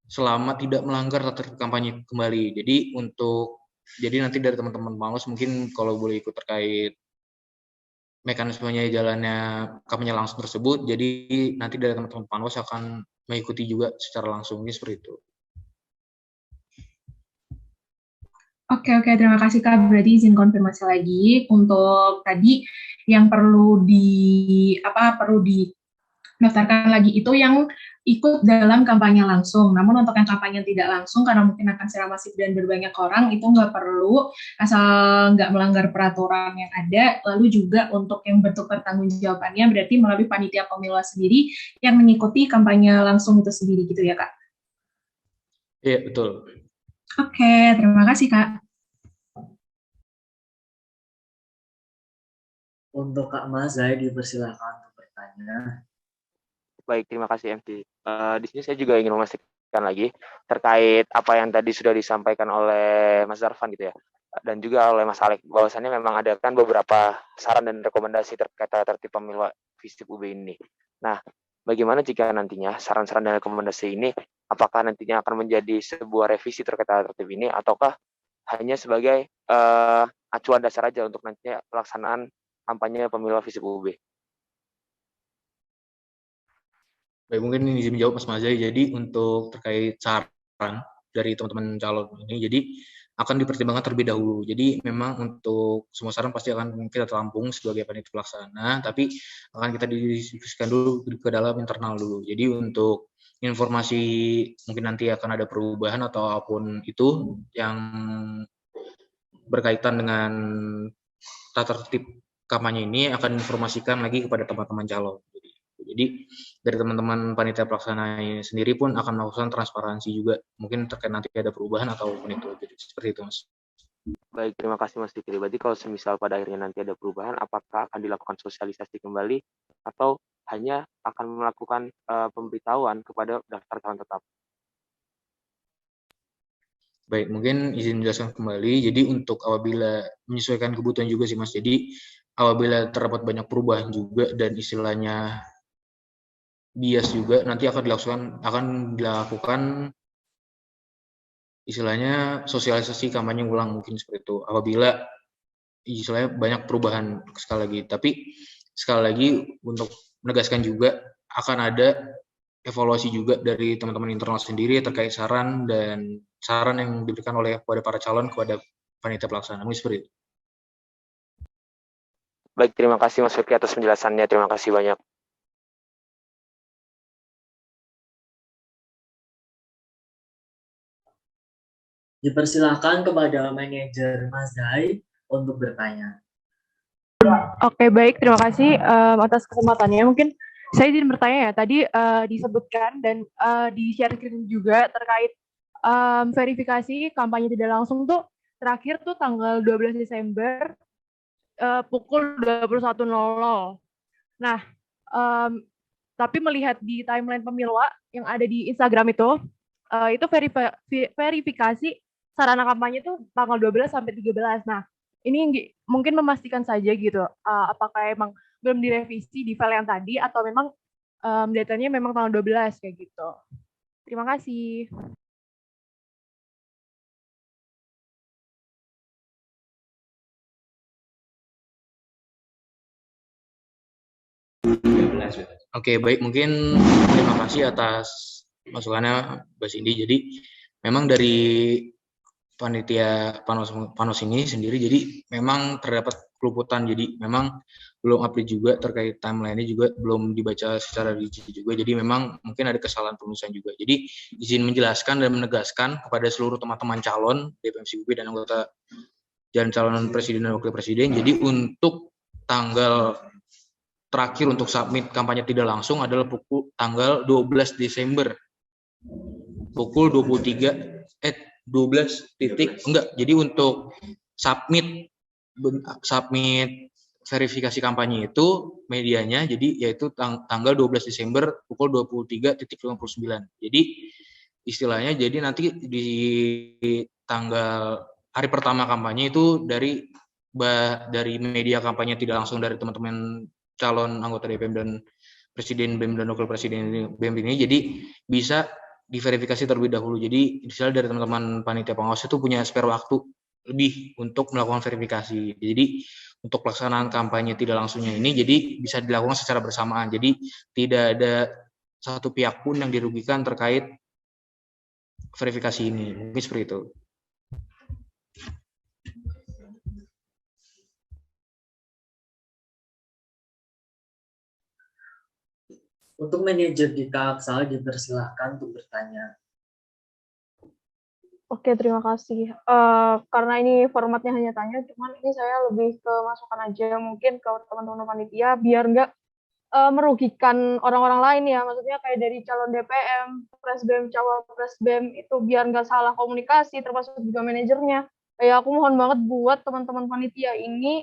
selama tidak melanggar tata tertib kampanye kembali. Jadi nanti dari teman-teman Panwas mungkin kalau boleh ikut terkait mekanismenya jalannya kampanye langsung tersebut. Jadi nanti dari teman-teman Panwas akan mengikuti juga secara langsung seperti itu. Oke, terima kasih Kak. Berarti izin konfirmasi lagi untuk tadi yang perlu didaftarkan lagi itu yang ikut dalam kampanye langsung. Namun untuk yang kampanye tidak langsung karena mungkin akan secara masif dan berbanyak orang itu nggak perlu asal nggak melanggar peraturan yang ada. Lalu juga untuk yang bentuk pertanggungjawabannya berarti melalui panitia pemilu sendiri yang mengikuti kampanye langsung itu sendiri gitu ya Kak? Iya betul. Oke, terima kasih Kak. Untuk Kak Mazai dipersilakan untuk bertanya. Baik, terima kasih MC. Di sini saya juga ingin memastikan lagi terkait apa yang tadi sudah disampaikan oleh Mas Zarfan gitu ya, dan juga oleh Mas Alek, bahwasannya memang ada kan beberapa saran dan rekomendasi terkait tertib pemilu FISIP UB ini. Nah, bagaimana jika nantinya saran-saran dan rekomendasi ini, apakah nantinya akan menjadi sebuah revisi terkait tertib ini, ataukah hanya sebagai acuan dasar aja untuk nantinya pelaksanaan kampanye pemilu FISIP UB? Baik, mungkin ini izin menjawab Mas Mazai. Jadi untuk terkait saran dari teman-teman calon ini, jadi akan dipertimbangkan terlebih dahulu. Jadi memang untuk semua saran pasti akan kita tampung sebagai panitia pelaksana, tapi akan kita diskusikan dulu ke dalam internal dulu. Jadi untuk informasi mungkin nanti akan ada perubahan atau apapun itu yang berkaitan dengan tata tertib kampanye ini akan informasikan lagi kepada teman-teman calon. Jadi dari teman-teman panitia pelaksana sendiri pun akan melakukan transparansi juga. Mungkin terkait nanti ada perubahan ataupun itu. Jadi seperti itu, Mas. Baik, terima kasih Mas Dikri. Berarti kalau semisal pada akhirnya nanti ada perubahan, apakah akan dilakukan sosialisasi kembali atau hanya akan melakukan pemberitahuan kepada daftar calon tetap? Baik, mungkin izin menjelaskan kembali. Jadi untuk apabila menyesuaikan kebutuhan juga sih, Mas. Jadi apabila terdapat banyak perubahan juga dan istilahnya bias juga nanti akan dilakukan istilahnya sosialisasi kampanye ulang mungkin seperti itu apabila istilahnya banyak perubahan sekali lagi. Tapi sekali lagi untuk menegaskan juga akan ada evaluasi juga dari teman-teman internal sendiri terkait saran yang diberikan oleh kepada para calon kepada panitia pelaksana. Mungkin seperti itu. Baik, terima kasih Mas Fikri atas penjelasannya. Terima kasih banyak. Dipersilakan kepada manajer Mas Zai untuk bertanya. Oke, baik. Terima kasih atas kesempatannya. Mungkin saya izin bertanya ya. Tadi disebutkan dan di-share screen juga terkait verifikasi kampanye tidak langsung tuh terakhir tuh tanggal 12 Desember pukul 21.00. Nah, tapi melihat di timeline Pemilwa yang ada di Instagram itu verifikasi sarana kampanye itu tanggal 12 sampai 13. Nah, ini mungkin memastikan saja gitu, apakah emang belum direvisi di file yang tadi atau memang datanya memang tanggal 12 kayak gitu. Terima kasih. Oke, baik. Mungkin terima kasih atas masukannya Mbak Cindy. Jadi memang dari panitia Panos ini sendiri, jadi memang terdapat keluputan. Jadi memang belum update juga terkait timeline-nya juga belum dibaca secara rigid juga. Jadi memang mungkin ada kesalahan penulisan juga. Jadi izin menjelaskan dan menegaskan kepada seluruh teman-teman calon DPMC UB dan anggota dan calon presiden dan wakil presiden. Jadi untuk tanggal terakhir untuk submit kampanye tidak langsung adalah tanggal 12 Desember pukul 12 titik enggak. Jadi untuk submit verifikasi kampanye itu medianya jadi yaitu tanggal 12 Desember pukul 23.59. Jadi istilahnya jadi nanti di tanggal hari pertama kampanye itu dari media kampanye tidak langsung dari teman-teman calon anggota DPM dan presiden BEM dan wakil presiden BEM ini jadi bisa diverifikasi terlebih dahulu. Jadi misalnya dari teman-teman panitia pengawas itu punya spare waktu lebih untuk melakukan verifikasi. Jadi untuk pelaksanaan kampanye tidak langsungnya ini jadi bisa dilakukan secara bersamaan. Jadi tidak ada satu pihak pun yang dirugikan terkait verifikasi ini. Mungkin seperti itu. Untuk manajer di Kalsel dipersilahkan untuk bertanya. Oke, terima kasih. Karena ini formatnya hanya tanya, cuman ini saya lebih ke masukan aja mungkin ke teman-teman panitia biar nggak merugikan orang-orang lain ya. Maksudnya kayak dari calon DPM, Presbem, Cawapres-Bem itu biar nggak salah komunikasi, termasuk juga manajernya. Kayak aku mohon banget buat teman-teman panitia ini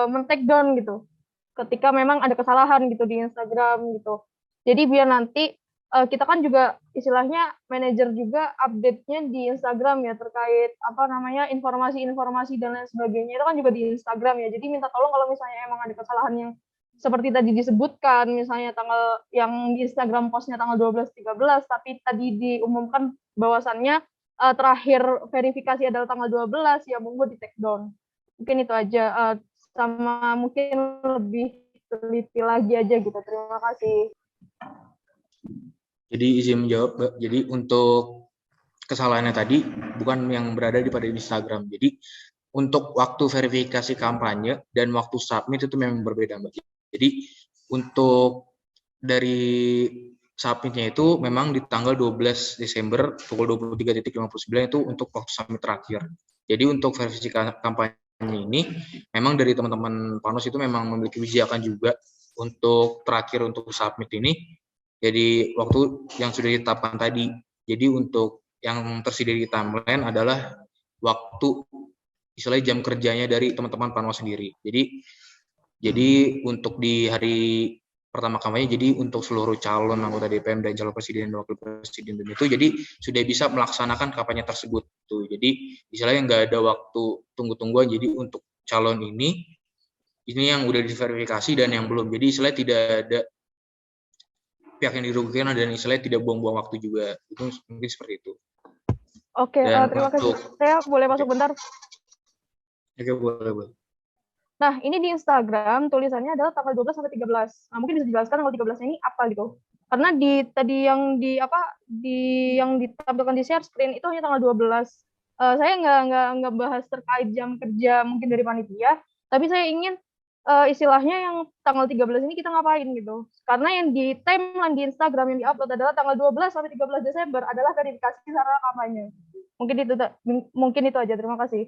men-take down gitu. Ketika memang ada kesalahan gitu di Instagram gitu. Jadi biar nanti kita kan juga istilahnya manajer juga update-nya di Instagram ya terkait informasi-informasi dan lain sebagainya itu kan juga di Instagram ya. Jadi minta tolong kalau misalnya emang ada kesalahan yang seperti tadi disebutkan misalnya tanggal yang di Instagram postnya tanggal 12-13 tapi tadi diumumkan bahwasannya terakhir verifikasi adalah tanggal 12 ya monggo di take down. Mungkin itu aja sama mungkin lebih teliti lagi aja gitu. Terima kasih. Jadi izin menjawab, jadi untuk kesalahannya tadi bukan yang berada pada Instagram. Jadi untuk waktu verifikasi kampanye dan waktu submit itu memang berbeda, Mbak. Jadi untuk dari submitnya itu memang di tanggal 12 Desember pukul 23.59 itu untuk waktu submit terakhir. Jadi untuk verifikasi kampanye ini memang dari teman-teman Panos itu memang memiliki kebijakan juga untuk terakhir untuk submit ini. Jadi waktu yang sudah ditetapkan tadi. Jadi untuk yang tersedia di timeline adalah waktu istilahnya jam kerjanya dari teman-teman Panwas sendiri. Jadi untuk di hari pertama kampanye jadi untuk seluruh calon anggota DPM dan calon presiden dan wakil presiden itu jadi sudah bisa melaksanakan kampanye tersebut tuh. Jadi istilahnya nggak ada waktu tunggu-tungguan. Jadi untuk calon ini yang udah diverifikasi dan yang belum. Jadi istilahnya tidak ada pihak yang dirugikan dan istilahnya tidak buang-buang waktu juga. Itu mungkin seperti itu. Oke, Dan terima kasih. untuk Saya boleh masuk bentar? oke, boleh. Nah, ini di Instagram tulisannya adalah tanggal 12 sampai 13. Nah, mungkin bisa dijelaskan tanggal 13 ini apa gitu. Karena tadi yang ditampilkan di share screen itu hanya tanggal 12. Saya nggak bahas terkait jam kerja mungkin dari panitia, tapi saya ingin istilahnya yang tanggal 13 ini kita ngapain gitu. Karena yang di timeline di Instagram yang diupload adalah tanggal 12 sampai 13 Desember adalah verifikasi sarana kampanye. Mungkin itu aja. Terima kasih.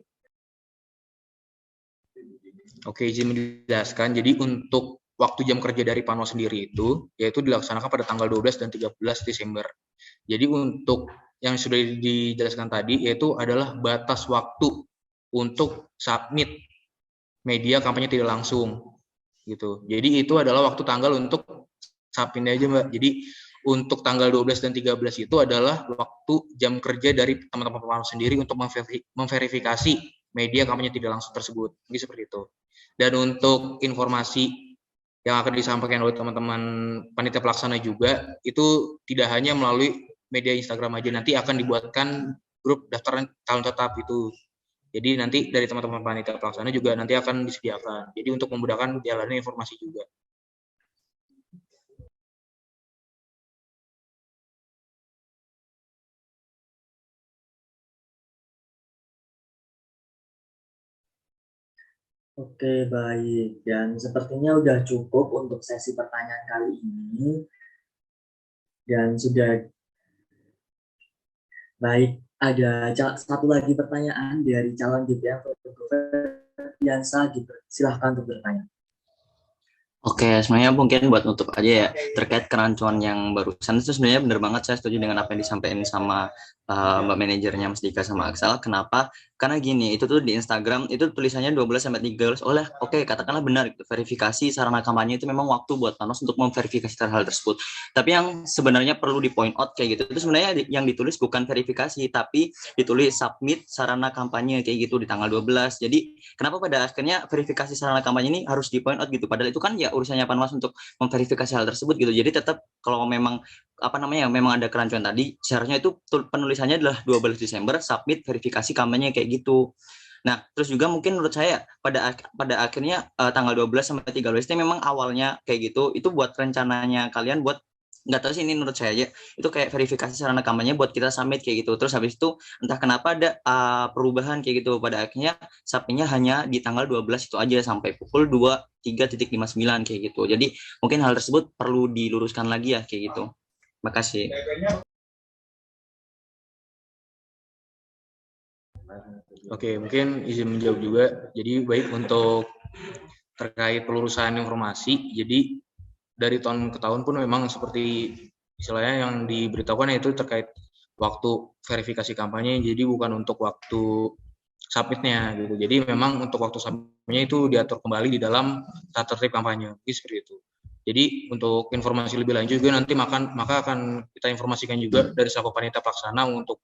Oke, izin menjelaskan. Jadi untuk waktu jam kerja dari Panwas sendiri itu yaitu dilaksanakan pada tanggal 12 dan 13 Desember. Jadi untuk yang sudah dijelaskan tadi yaitu adalah batas waktu untuk submit media kampanye tidak langsung gitu. Jadi itu adalah waktu tanggal untuk submit aja, Mbak. Jadi untuk tanggal 12 dan 13 itu adalah waktu jam kerja dari teman-teman Panwas sendiri untuk memverifikasi media kampanye tidak langsung tersebut. Mungkin seperti itu. Dan untuk informasi yang akan disampaikan oleh teman-teman panitia pelaksana juga, itu tidak hanya melalui media Instagram aja, nanti akan dibuatkan grup daftar calon tetap itu. Jadi nanti dari teman-teman panitia pelaksana juga nanti akan disediakan. Jadi untuk memudahkan jalannya informasi juga. Oke, baik. Dan sepertinya udah cukup untuk sesi pertanyaan kali ini. Dan sudah baik, ada satu lagi pertanyaan dari calon DPR Biansa gitu. Silahkan untuk bertanya. Oke, sebenarnya mungkin buat nutup aja ya, terkait kerancuan yang barusan itu sebenarnya benar banget, saya setuju dengan apa yang disampaikan sama Mbak manajernya Mas Dika sama Aksal. Kenapa? Karena gini, itu tuh di Instagram itu tulisannya 12 sampai 13. Oke, katakanlah benar gitu. Verifikasi sarana kampanye itu memang waktu buat Panwas untuk memverifikasi hal tersebut. Tapi yang sebenarnya perlu di point out kayak gitu, itu sebenarnya yang ditulis bukan verifikasi, tapi ditulis submit sarana kampanye kayak gitu di tanggal 12. Jadi kenapa pada akhirnya verifikasi sarana kampanye ini harus di point out gitu? Padahal itu kan ya urusannya Panwas untuk memverifikasi hal tersebut gitu. Jadi tetap kalau memang memang ada kerancuan tadi, seharusnya itu penulisannya adalah 12 Desember submit verifikasi kampanye kayak gitu. Nah, terus juga mungkin menurut saya pada akhirnya tanggal 12 sampai 13 itu memang awalnya kayak gitu, itu buat rencananya kalian buat nggak tahu sih, ini menurut saya aja itu kayak verifikasi sarana kampanye buat kita submit kayak gitu. Terus habis itu entah kenapa ada perubahan kayak gitu, pada akhirnya submitnya hanya di tanggal 12 itu aja sampai pukul 23.59 kayak gitu. Jadi mungkin hal tersebut perlu diluruskan lagi ya kayak gitu. Makasih. Oke, mungkin izin menjawab juga. Jadi baik untuk terkait pelurusan informasi, jadi dari tahun ke tahun pun memang seperti istilahnya yang diberitahukan yaitu terkait waktu verifikasi kampanye, jadi bukan untuk waktu submitnya gitu. Jadi memang untuk waktu submitnya itu diatur kembali di dalam tata tertib kampanye, seperti itu. Jadi untuk informasi lebih lanjut juga nanti maka akan kita informasikan juga dari selaku panitia pelaksana untuk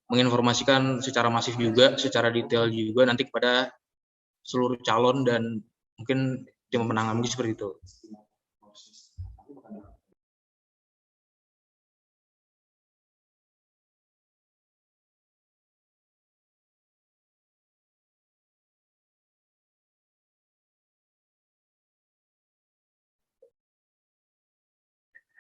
menginformasikan secara masif juga, secara detail juga nanti kepada seluruh calon dan mungkin tim pemenangan seperti itu.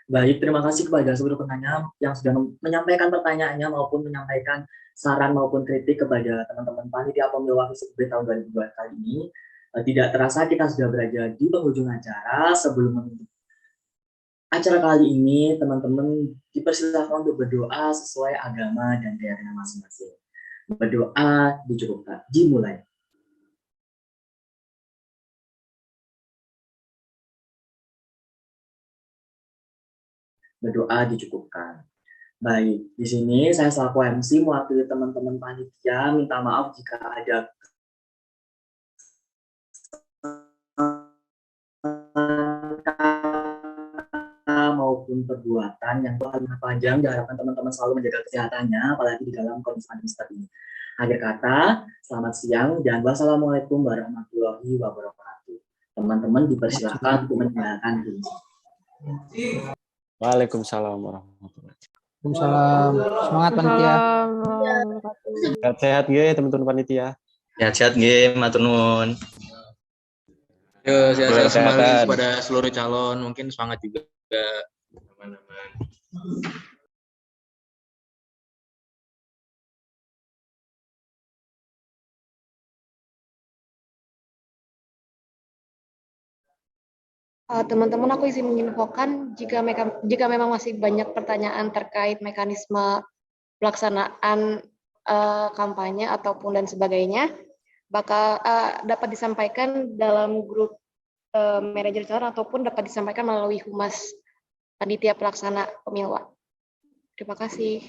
Baik, terima kasih kepada seluruh penanya yang sudah menyampaikan pertanyaannya maupun menyampaikan saran maupun kritik kepada teman-teman panitia pemilu wakil SIB tahun 2022 kali ini. Tidak terasa kita sudah berada di penghujung acara. Sebelum menutup acara kali ini, teman-teman dipersilakan untuk berdoa sesuai agama dan keyakinan masing-masing. Berdoa dicukupkan, dimulai. Berdoa dicukupkan. Baik, di sini saya selaku MC mewakili teman-teman panitia minta maaf jika ada maupun perbuatan yang terlalu panjang. Diharapkan teman-teman selalu menjaga kesehatannya, apalagi di dalam kondisi pandemi seperti ini. Akhir kata, selamat siang dan wassalamualaikum warahmatullahi wabarakatuh. Teman-teman dipersilakan untuk mendengarkan diri. Waalaikumsalam warahmatullahi wabarakatuh. Waalaikumsalam. Semangat panitia. Sehat-sehat ya teman-teman panitia. Sehat-sehat nggih, matur nuwun. Yo, sehat-sehat kembali Kesehatan. kepada seluruh calon. Mungkin semangat juga teman-teman. Teman-teman, aku izin menginfokan jika memang masih banyak pertanyaan terkait mekanisme pelaksanaan kampanye ataupun dan sebagainya, bakal dapat disampaikan dalam grup manajer calon ataupun dapat disampaikan melalui humas panitia pelaksana pemilu. Terima kasih.